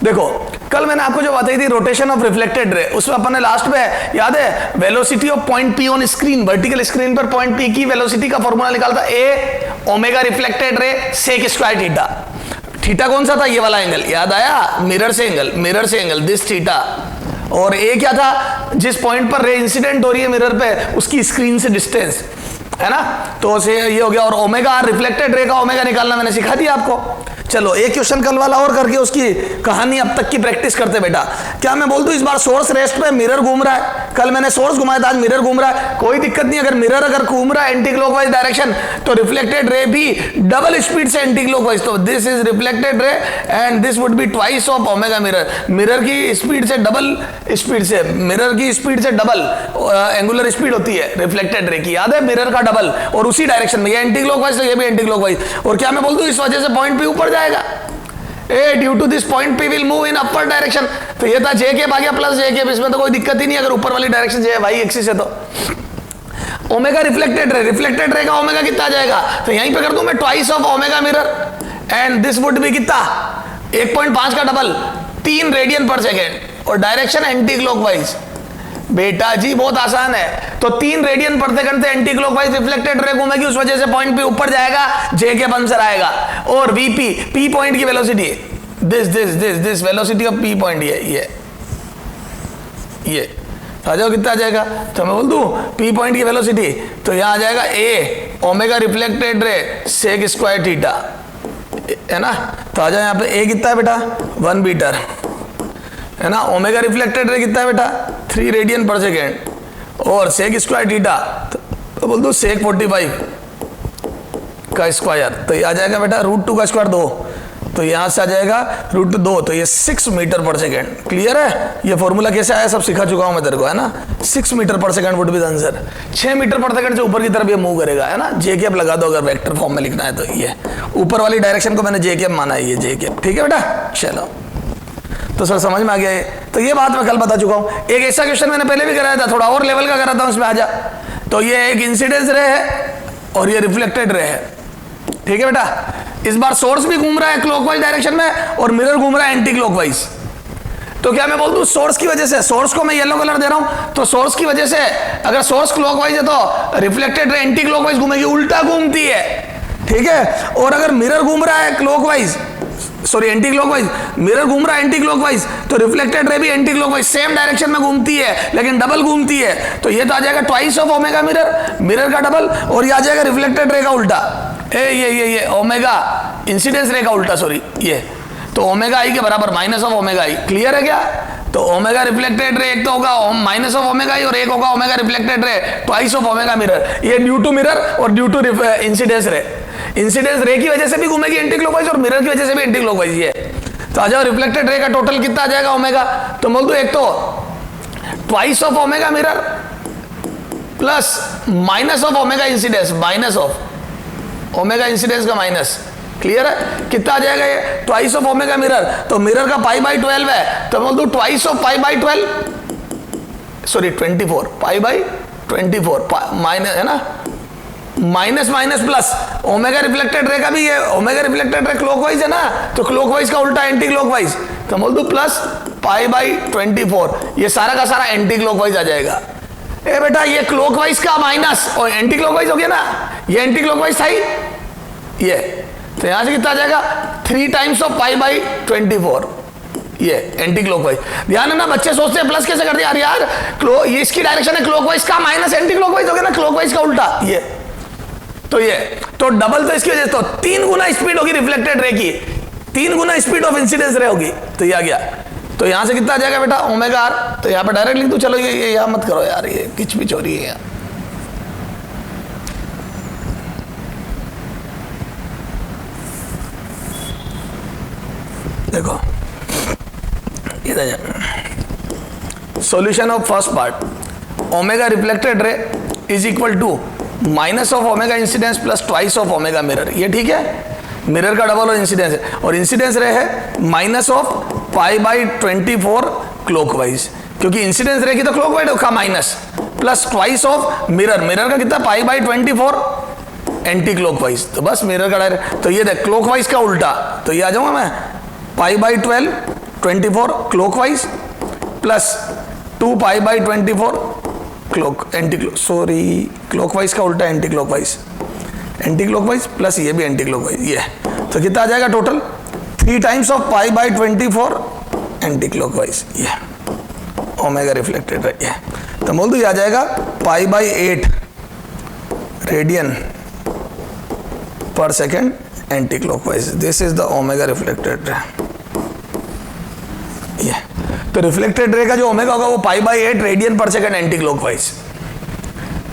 देखो कल मैंने आपको जो बताई थी रोटेशन ऑफ रिफ्लेक्टेड रे, उसमें अपन ने लास्ट में याद है velocity of point P on screen, vertical screen पर पॉइंट पी की वेलोसिटी का फॉर्मूला निकाला था, ए omega reflected ray sec square theta. Theta कौन सा था, ये वाला एंगल, याद आया, मिरर से एंगल, मिरर से एंगल, दिस थीटा। और ए क्या था, जिस पॉइंट पर रे इंसिडेंट हो रही है मिरर पे, उसकी स्क्रीन से डिस्टेंस, है ना। तो से ये हो गया। और ओमेगा रिफ्लेक्टेड रे का ओमेगा निकालना मैंने सिखा दिया आपको। चलो एक क्वेश्चन कल वाला और करके उसकी कहानी अब तक की प्रैक्टिस करते बेटा। क्या मैं बोल दूं, इस बार सोर्स रेस्ट पे मिरर घूम रहा है, कल मैंने सोर्स घुमाया था, आज मिरर घूम रहा है, कोई दिक्कत नहीं। अगर मिरर अगर घूम रहा है एंटी क्लॉकवाइज डायरेक्शन, तो रिफ्लेक्टेड रे भी डबल स्पीड से एंटी क्लॉकवाइज, तो this is reflected ray and this would be twice of omega mirror. Mirror की स्पीड से डबल स्पीड से, मिरर की स्पीड से डबल एंगुलर स्पीड होती है रिफ्लेक्टेड रे की, याद है, मिरर का डबल, और उसी डायरेक्शन में ये एंटी क्लॉकवाइज, तो ये भी एंटी क्लॉकवाइज। और क्या मैं बोल दूं, इस वजह से पॉइंट पे ऊपर जाएगा, uh due to this point P will move in upper direction. तो ये था जे के आ गया प्लस जे के, इसमें तो कोई दिक्कत ही नहीं अगर ऊपर वाली डायरेक्शन जे वाई एक्सिस है। तो ओमेगा रिफ्लेक्टेड रे का ओमेगा कितना आ जाएगा, तो यहीं पे कर दूं मैं twice of omega mirror, and this would B कितना 1.5 का डबल 3 रेडियन पर सेकेंड, और डायरेक्शन एंटी क्लॉकवाइज। बेटा जी बहुत आसान है, तो 3 रेडियन पर सेकंड से एंटी क्लॉकवाइज रिफ्लेक्टेड रे घूमेगी, उस वजह से पॉइंट पे ऊपर जाएगा, जे के आंसर आएगा। और वीपी पी पॉइंट की velocity, this velocity of P point, ये आ जाओ कितना आ जाएगा, तो मैं बोल दूं पी पॉइंट की वेलोसिटी, तो यहां आ जाएगा a omega reflected ray sec square theta, है ना। तो आ जाओ यहाँ पे ए कितना है बेटा 1 मीटर, है ना। ओमेगा रिफ्लेक्टेड रे कितना है बेटा 3 रेडियन पर सेकेंड, और सेक स्क्वायर थीटा तो बोल दो सेक 45 का स्क्वायर, तो ये आ जाएगा बेटा √2 का स्क्वायर 2, तो यहां से आ जाएगा √2, तो ये 6 मीटर पर सेकेंड। क्लियर है, ये फॉर्मूला कैसे आया सब सिखा चुका हूं मैं तेरे को, है ना। 6 मीटर पर second would be the answer. 6 metre पर सेकेंड से ऊपर की तरफ ये मूव करेगा, है ना। जे कैप लगा दो अगर वेक्टर फॉर्म में लिखना है, तो ये ऊपर वाली डायरेक्शन को मैंने जे कैप माना है, ये जे कैप, ठीक है बेटा। चलो तो सर समझ में आ गया ये, तो ये बात मैं कल बता चुका हूं। एक ऐसा क्वेश्चन मैंने पहले भी कराया था, थोड़ा और लेवल का कराता हूं, उसमें आ जा। तो ये एक इंसिडेंस रे है और ये रिफ्लेक्टेड रे है, ठीक है बेटा। इस बार सोर्स भी घूम रहा है क्लॉकवाइज डायरेक्शन में और मिरर घूम रहा है एंटी क्लॉकवाइज। तो क्या मैं बोल दूं सोर्स की वजह से, सोर्स को मैं येलो कलर दे रहा हूं, तो सोर्स की वजह से अगर सोर्स क्लॉकवाइज है तो रिफ्लेक्टेड रे एंटी क्लॉकवाइज घूमेगी, उल्टा घूमती है, ठीक है। और अगर मिरर घूम रहा है clockwise, sorry anti clockwise, mirror घूम रहा है एंटी क्लॉकवाइज, तो रिफ्लेक्टेड रे भी एंटी क्लॉकवाइज सेम डायरेक्शन में घूमती है लेकिन डबल घूमती है। तो ये तो आ जाएगा twice of omega mirror, mirror का डबल, और ये आ जाएगा रिफ्लेक्टेड रे का उल्टा, ये ओमेगा इंसिडेंस रे का उल्टा, सॉरी ये। तो ओमेगा आई के बराबर minus of omega I. Clear है क्या। तो ओमेगा रिफ्लेक्टेड रे एक तो होगा माइनस ऑफ ओमेगा आई और एक होगा omega reflected ray twice of omega mirror, ये ड्यू टू मिरर और due to incidence ray. Incidence ray की वजह से भी घूमेगी एंटी क्लॉकवाइज और मिरर की वजह से भी एंटी क्लॉकवाइज। ये तो आ जाओ रिफ्लेक्टेड रे का टोटल कितना आ जाएगा ओमेगा, तो बोल दो एक तो twice of omega mirror plus minus of omega incidence, minus of omega incidence का माइनस। क्लियर है, कितना आ जाएगा ये ट्वाइस ऑफ ओमेगा मिरर, तो मिरर का π/12 है, तो बोल दो ट्वाइस ऑफ π/12, सॉरी 24 π/24 माइनस, है ना, minus minus plus. Omega reflected ray का भी ये ओमेगा रिफ्लेक्टेड रे क्लॉकवाइज है ना, तो क्लॉकवाइज का उल्टा एंटी क्लॉकवाइज, तो बोल दो प्लस π/24, ये सारा का सारा एंटी क्लॉकवाइज आ जाएगा। ए बेटा ये क्लॉकवाइज का माइनस और एंटी क्लॉकवाइज हो गया ना, ये एंटी क्लॉकवाइज था ही ये, तो यहां से कितना आ जाएगा 3 टाइम्स ऑफ π/24, ये एंटी क्लॉकवाइज। ध्यान है ना, बच्चे सोचते हैं प्लस कैसे कर दिया यार, ये इसकी डायरेक्शन है क्लॉकवाइज का, माइनस एंटी क्लॉकवाइज हो गया ना, क्लॉकवाइज का उल्टा ये। तो ये तो डबल, तो इसकी वजह से तो 3 गुना स्पीड होगी रिफ्लेक्टेड रे की, 3 गुना स्पीड ऑफ इंसिडेंस रे होगी, तो ये आ गया। तो यहां से कितना आ जाएगा बेटा ओमेगा आर, तो यहां पे डायरेक्ट लिख दो। चलो ये यहां मत करो यार, ये किचपिच हो रही है यार। देखो solution of first part, omega reflected ray is equal to minus of omega incidence plus twice of omega mirror, ये ठीक है। मिरर का डबल और इंसिडेंस है, और इंसिडेंस रे है माइनस ऑफ π/24 क्लॉकवाइज, क्योंकि इंसिडेंस रे की तो क्लॉकवाइज का minus, plus twice of mirror, mirror का कितना π/24 एंटी क्लॉकवाइज, तो बस मिरर का डायरेक्ट। तो ये देख क्लॉकवाइज का उल्टा, तो ये आ जाऊंगा मैं π/12 24 क्लॉकवाइज प्लस 2 π/24 क्लॉकवाइज का उल्टा anti clockwise, anti clockwise plus ये भी एंटी क्लॉकवाइज, ये तो कितना आ जाएगा total 3 times of π/24 anti clockwise, ये ओमेगा रिफ्लेक्टेड है। ये तो बोल दो ये आ जाएगा π/8 रेडियन पर second anti clockwise, this is the omega reflected रे। ये तो रिफ्लेक्टेड रे का जो ओमेगा होगा वो π/8 रेडियन पर सेकेंड एंटी क्लॉकवाइज,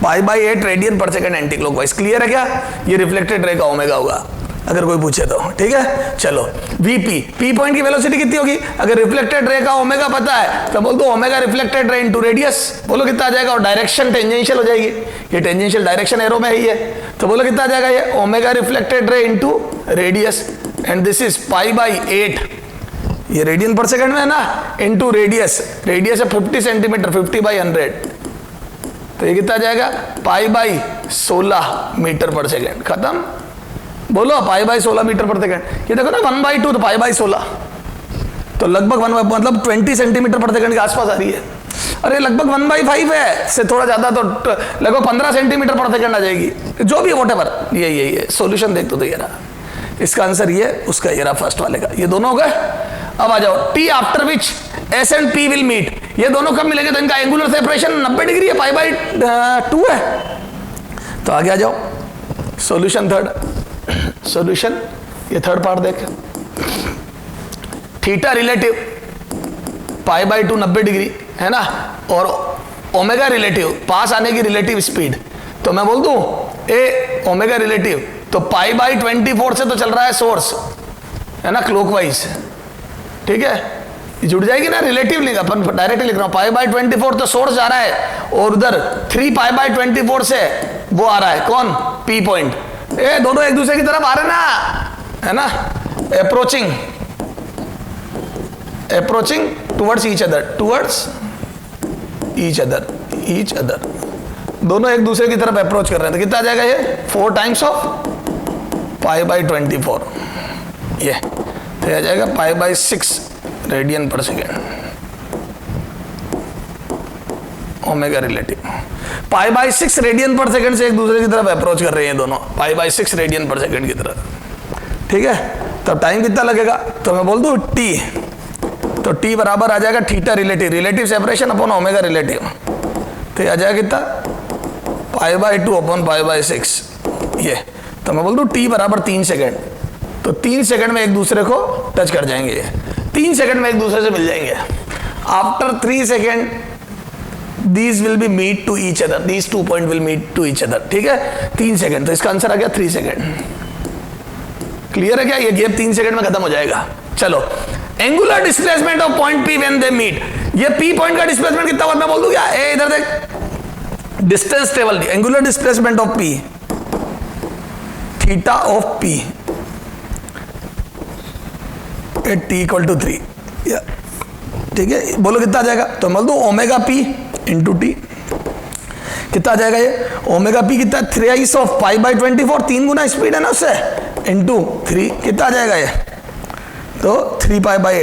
π/8 रेडियन पर सेकेंड एंटी क्लॉकवाइज। क्लियर है क्या, ये रिफ्लेक्टेड रे का ओमेगा होगा अगर कोई पूछे तो, ठीक है। चलो वीपी, पी पॉइंट की वेलोसिटी कितनी होगी, अगर रिफ्लेक्टेड रे का ओमेगा पता है तो बोल दो omega reflected ray into radius, बोलो कितना आ जाएगा, और डायरेक्शन टेंजेंशियल हो जाएगी, ये टेंजेंशियल डायरेक्शन एरो में है ये, तो बोलो कितना आ जाएगा ये omega reflected ray into radius, and this is pi by 8, ये रेडियन पर सेकंड में है ना, इनटू रेडियस, रेडियस है 50 सेंटीमीटर, 50 बाई 100, तो ये कितना जाएगा पाई बाई 16 मीटर पर सेकंड। खत्म। बोलो पाई बाई 16 मीटर पर सेकंड। ये देखो ना 1/2 तो पाई बाई 16, तो लगभग मतलब 20 सेंटीमीटर पर सेकंड के आसपास आ रही है। अरे लगभग 1/5 है, से थोड़ा ज्यादा तो लगभग 15 सेंटीमीटर पर सेकंड आ जाएगी, जो भी व्हाटएवर। ये सॉल्यूशन देख तो ये रहा, इसका आंसर ये, उसका ये रहा फर्स्ट वाले का। ये दोनों हो गए। अब आ जाओ T after which S and P will meet, ये दोनों कब मिलेंगे? तो इनका एंगुलर सेपरेशन 90 डिग्री है, पाई बाई 2 है। तो आगे आ जाओ, सॉल्यूशन थर्ड। सॉल्यूशन ये थर्ड पार्ट देख, theta relative pi by 2 90 degree है ना, और ओमेगा रिलेटिव पास आने की रिलेटिव स्पीड। तो मैं बोल दूं ए ओमेगा रिलेटिव, तो पाई बाई 24 से तो चल रहा है सोर्स है ना, क्लॉकवाइज, ठीक है, जुड़ जाएगी ना, रिलेटिव लिखा अपन डायरेक्टली लिख रहा हूं, पाई बाई 24 तो सोर्स जा रहा है, और उधर 3 पाई बाई 24 से वो आ रहा है कौन, पी पॉइंट। ए दोनों एक दूसरे की तरफ आ रहे ना, है ना, अप्रोचिंग टुवर्ड्स ईच अदर, दोनों एक दूसरे की तरफ अप्रोच कर रहे हैं। तो कितना आ जाएगा ये 4 टाइम्स ऑफ पाई बाई 24, ये तो आ जाएगा पाई बाई 6 रेडियन पर second omega relative. Pi by 6 radian पर सेकेंड से एक दूसरे की तरफ अप्रोच कर रहे हैं दोनों, पाई बाई 6 रेडियन पर सेकेंड की तरफ, ठीक है। तो टाइम कितना लगेगा? तो मैं बोल दूं टी, तो टी बराबर आ जाएगा theta relative separation upon omega relative, तो आ जाएगा कितना pi by 2 upon pi by 6, ये। तो मैं बोल दूं टी बराबर 3 सेकेंड, तो 3 सेकेंड में एक दूसरे को टच कर जाएंगे, ये 3 सेकेंड में एक दूसरे से मिल जाएंगे। After 3 second these will be meet to each other, these 2 point will meet to each other, ठीक है। 3 सेकेंड, तो इसका आंसर आ गया 3 सेकेंड। क्लियर है क्या? ये गैप 3 सेकेंड में खत्म हो जाएगा। चलो, angular displacement of point P when they meet, ये पी पॉइंट का डिस्प्लेसमेंट कितना हुआ मैं बोल दूं क्या? ए इधर देख, distance table, angular displacement of P, theta of P at T equal to 3, ठीक है। बोलो कितना आ जाएगा? तो बोल दो ओमेगा पी इंटू टी, कितना आ जाएगा ये? ओमेगा पी कितना? 3 of pi by 24, 3 Guna speed है ना उससे, इंटू 3, कितना आ जाएगा ये? तो 3 पाई बाई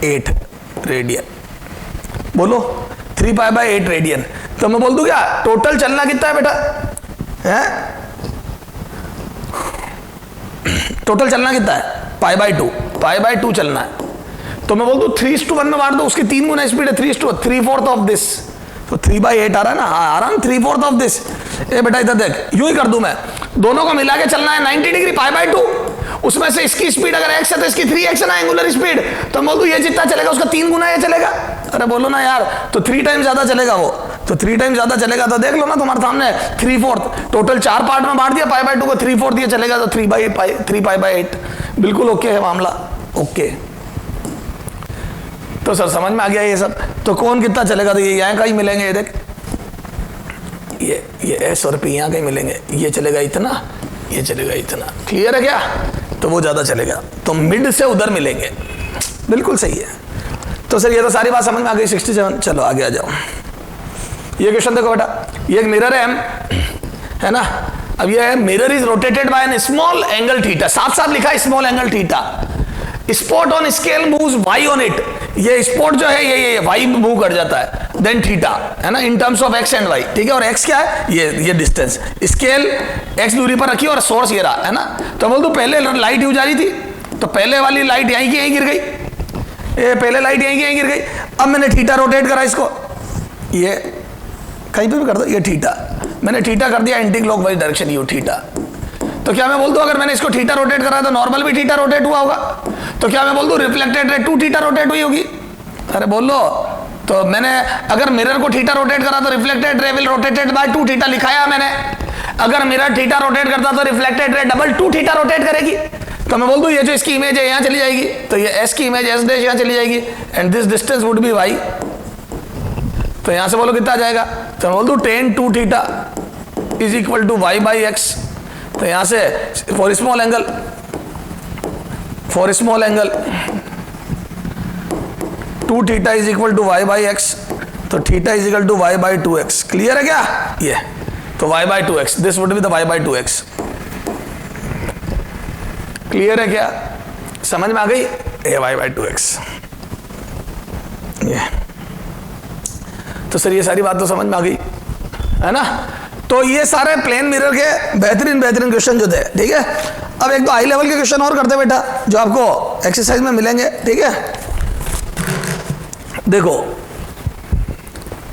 8 रेडियन। बोलो 3 पाई बाई 8 रेडियन। तो मैं बोल दूं क्या टोटल चलना कितना है बेटा? है टोटल चलना कितना है? पाई बाई 2 चलना है। तो मैं बोल दूं 3:1 में बांट दो, उसकी 3 गुना स्पीड है, 3/4 ऑफ दिस, तो 3/8 आ रहा है ना, आ रहा है 3/4 ऑफ दिस। ए बेटा इधर देख, यूं ही कर दूं मैं, दोनों को मिला के चलना है 90 डिग्री पाई बाई 2, उसमें से इसकी स्पीड अगर x है तो इसकी 3x है ना एंगुलर स्पीड, तो बोल दूं ये जितना चलेगा उसका 3 गुना ये चलेगा। अरे बोलो ना यार, तो 3 टाइम ज्यादा चलेगा वो, तो 3 टाइम ज्यादा चलेगा, तो देख लो ना तुम्हारे सामने 3/4, टोटल 4 पार्ट में बांट दिया, पाई बाई 2 को 3/4 ये चलेगा, तो 3 पाई बाई 8, बिल्कुल ओके है मामला, ओके। तो सर समझ में आ गया ये सब। तो कौन कितना चलेगा? तो ये यहाँ कहीं मिलेंगे, ये देख, ये एस और पी यहाँ कहीं मिलेंगे, ये चलेगा इतना, ये चलेगा इतना, क्लियर है क्या? तो वो ज्यादा चलेगा, तो मिड से उधर मिलेंगे, बिल्कुल सही है। तो सर ये तो सारी बात समझ में आ गई। 67, चलो आगे आ जाओ। ये क्वेश्चन देखो बेटा, ये एक मिरर है है ना, अब ये mirror is rotated by an small angle theta, साथ साथ लिखा है small angle theta, spot on scale moves Y on it, ये स्पॉट जो है ये वाई मूव कर जाता है, देन थीटा है ना, in terms of X and Y, ठीक है। और एक्स क्या है? ये डिस्टेंस, स्केल एक्स दूरी पर रखी और सोर्स ये रहा है ना। तो बोल दो पहले लाइट यूं जा रही थी, तो पहले वाली लाइट यहीं की यहीं गिर गई, ये पहले लाइट यहीं की यहीं गिर गई। अब मैंने थीटा रोटेट करा इसको, ये कहीं पे भी कर दो, ये थीटा, मैंने थीटा कर दिया anti clockwise direction, you theta. तो क्या मैं बोल दूं अगर मैंने इसको थीटा रोटेट करा तो नॉर्मल भी थीटा रोटेट हुआ होगा? तो क्या मैं बोल दूं रिफ्लेक्टेड रे 2 थीटा रोटेट हुई होगी? अरे बोलो, तो मैंने अगर मिरर को थीटा रोटेट करा तो reflected ray will rotated bye 2 theta लिखाया मैंने। अगर मिरर थीटा रोटेट करता तो रिफ्लेक्टेड रे डबल 2 थीटा रोटेट करेगी। तो मैं बोल दूं ये जो इसकी इमेज है यहाँ चली जाएगी, तो ये एस की इमेज एस डैश यहाँ चली जाएगी, and this distance would be Y. तो यहां से बोलो कितना आ जाएगा? तो मैं बोल दूं tan 2 theta is equal to Y by X. तो यहां से for small angle for small angle 2 theta is equal to y by X, तो theta is equal to y by 2x। Clear है क्या? ये तो y by 2x, this would be the y by 2x। Clear है क्या? समझ में आ गई? ये y बाई 2x। ये तो सर ये सारी बात तो समझ में आ गई है ना। तो ये सारे प्लेन मिरर के बेहतरीन क्वेश्चन जो थे, ठीक है। अब एक दो हाई लेवल के क्वेश्चन और करते बेटा, जो आपको एक्सरसाइज में मिलेंगे, ठीक है। देखो,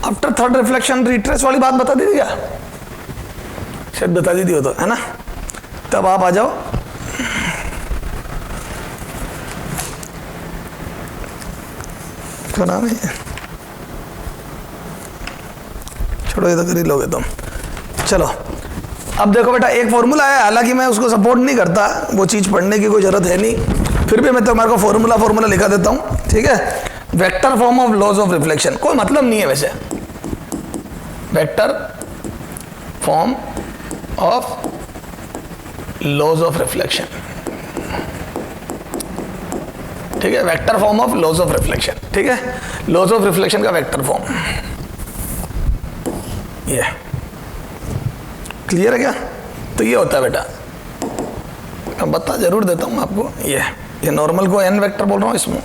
आफ्टर थर्ड रिफ्लेक्शन रिट्रेस वाली बात बता दी थी क्या? शायद बता दी थी हो तो, है ना। तब आप आ जाओ। क्या नाम है? छोड़ो, ये तो कर ही लोगे तुम। चलो, अब देखो बेटा, एक फॉर्मूला है, हालांकि मैं उसको सपोर्ट नहीं करता, वो चीज़ पढ़ने की कोई जरूरत है नहीं, फिर भी मैं तुम्हारे को फॉर्मूला लिखा देता हूँ, ठीक है। Vector form of laws of reflection, कोई मतलब नहीं है वैसे। Vector form of laws of reflection, ठीक है। Vector form of laws of reflection, ठीक है। लॉज ऑफ रिफ्लेक्शन का वेक्टर फॉर्म, ये क्लियर है क्या? तो ये होता है बेटा, मैं बता जरूर देता हूँ आपको। ये नॉर्मल को एन वेक्टर बोल रहा हूँ इसमें,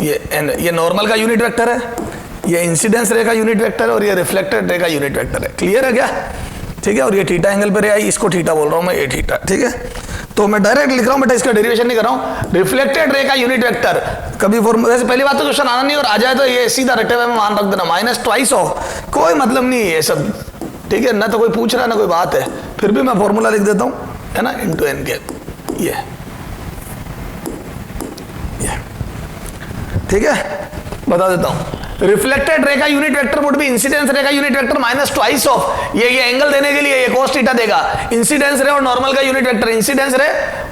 ये एन, ये नॉर्मल का यूनिट वेक्टर है, ये इंसिडेंस रे का यूनिट वेक्टर है, और ये रिफ्लेक्टेड रे का यूनिट वेक्टर है। क्लियर है क्या? ठीक है। और ये थीटा एंगल पे रे आई, इसको थीटा बोल रहा हूँ मैं, ये थीटा, ठीक है। तो मैं डायरेक्ट लिख रहा हूँ बेटा, इसका डेरिवेशन नहीं कर रहा हूँ। रिफ्लेक्टेड रे का यूनिट वेक्टर कभी फॉर्मूला, वैसे पहली बात तो क्वेश्चन आना नहीं, और आ जाए तो ये सीधा रटे हुए में मान रख देना, माइनस ट्वाइस ऑफ, कोई मतलब नहीं है ये सब, ठीक है। ना तो कोई पूछ रहा है ना कोई बात है, फिर भी मैं फॉर्मूला लिख देता हूँ, है ना, इंटू एन के, ये ठीक है। बता देता हूँ, रिफ्लेक्टेड रे का unit vector would be incidence ray का unit vector minus twice of, ये एंगल देने के लिए ये cos थीटा देगा, इंसिडेंस रे और नॉर्मल का यूनिट वेक्टर, इंसिडेंस रे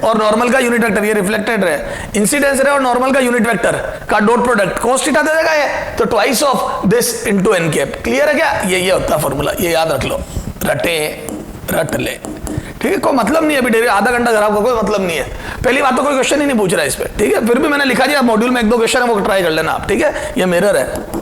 और नॉर्मल का यूनिट वेक्टर, ये रिफ्लेक्टेड रे, इंसिडेंस रे और नॉर्मल का यूनिट वेक्टर का डॉट प्रोडक्ट cos थीटा दे देगा ये, तो twice of this into N cap. Clear है क्या? ये होता है फॉर्मूला, ये याद रख लो, रट ले, ठीक है। कोई मतलब नहीं है अभी, आधा घंटा खराब का कोई मतलब नहीं है। पहली बात तो कोई क्वेश्चन ही नहीं पूछ रहा है इस पे, ठीक है। फिर भी मैंने लिखा दिया, मॉड्यूल में एक दो क्वेश्चन है वो ट्राई कर लेना आप, ठीक है। ये मिरर है,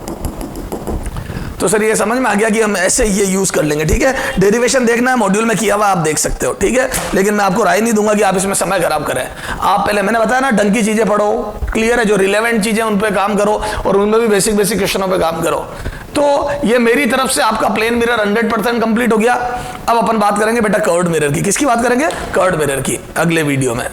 तो सर ये समझ में आ गया कि हम ऐसे ये यूज कर लेंगे, ठीक है। डेरिवेशन देखना है, मॉड्यूल में किया हुआ आप देख सकते हो, ठीक है। लेकिन मैं आपको राय नहीं दूंगा कि आप इसमें समय खराब करें। आप पहले, मैंने बताया ना, ढंग की चीजें पढ़ो, क्लियर है, जो रिलेवेंट चीजें उन पे काम करो, और उनमें भी बेसिक क्वेश्चनों पे काम करो। तो ये मेरी तरफ से आपका प्लेन मिरर 100% कंप्लीट हो गया। अब अपन बात करेंगे बेटा कर्व्ड मिरर की। किसकी बात करेंगे? कर्व्ड मिरर की, अगले वीडियो में।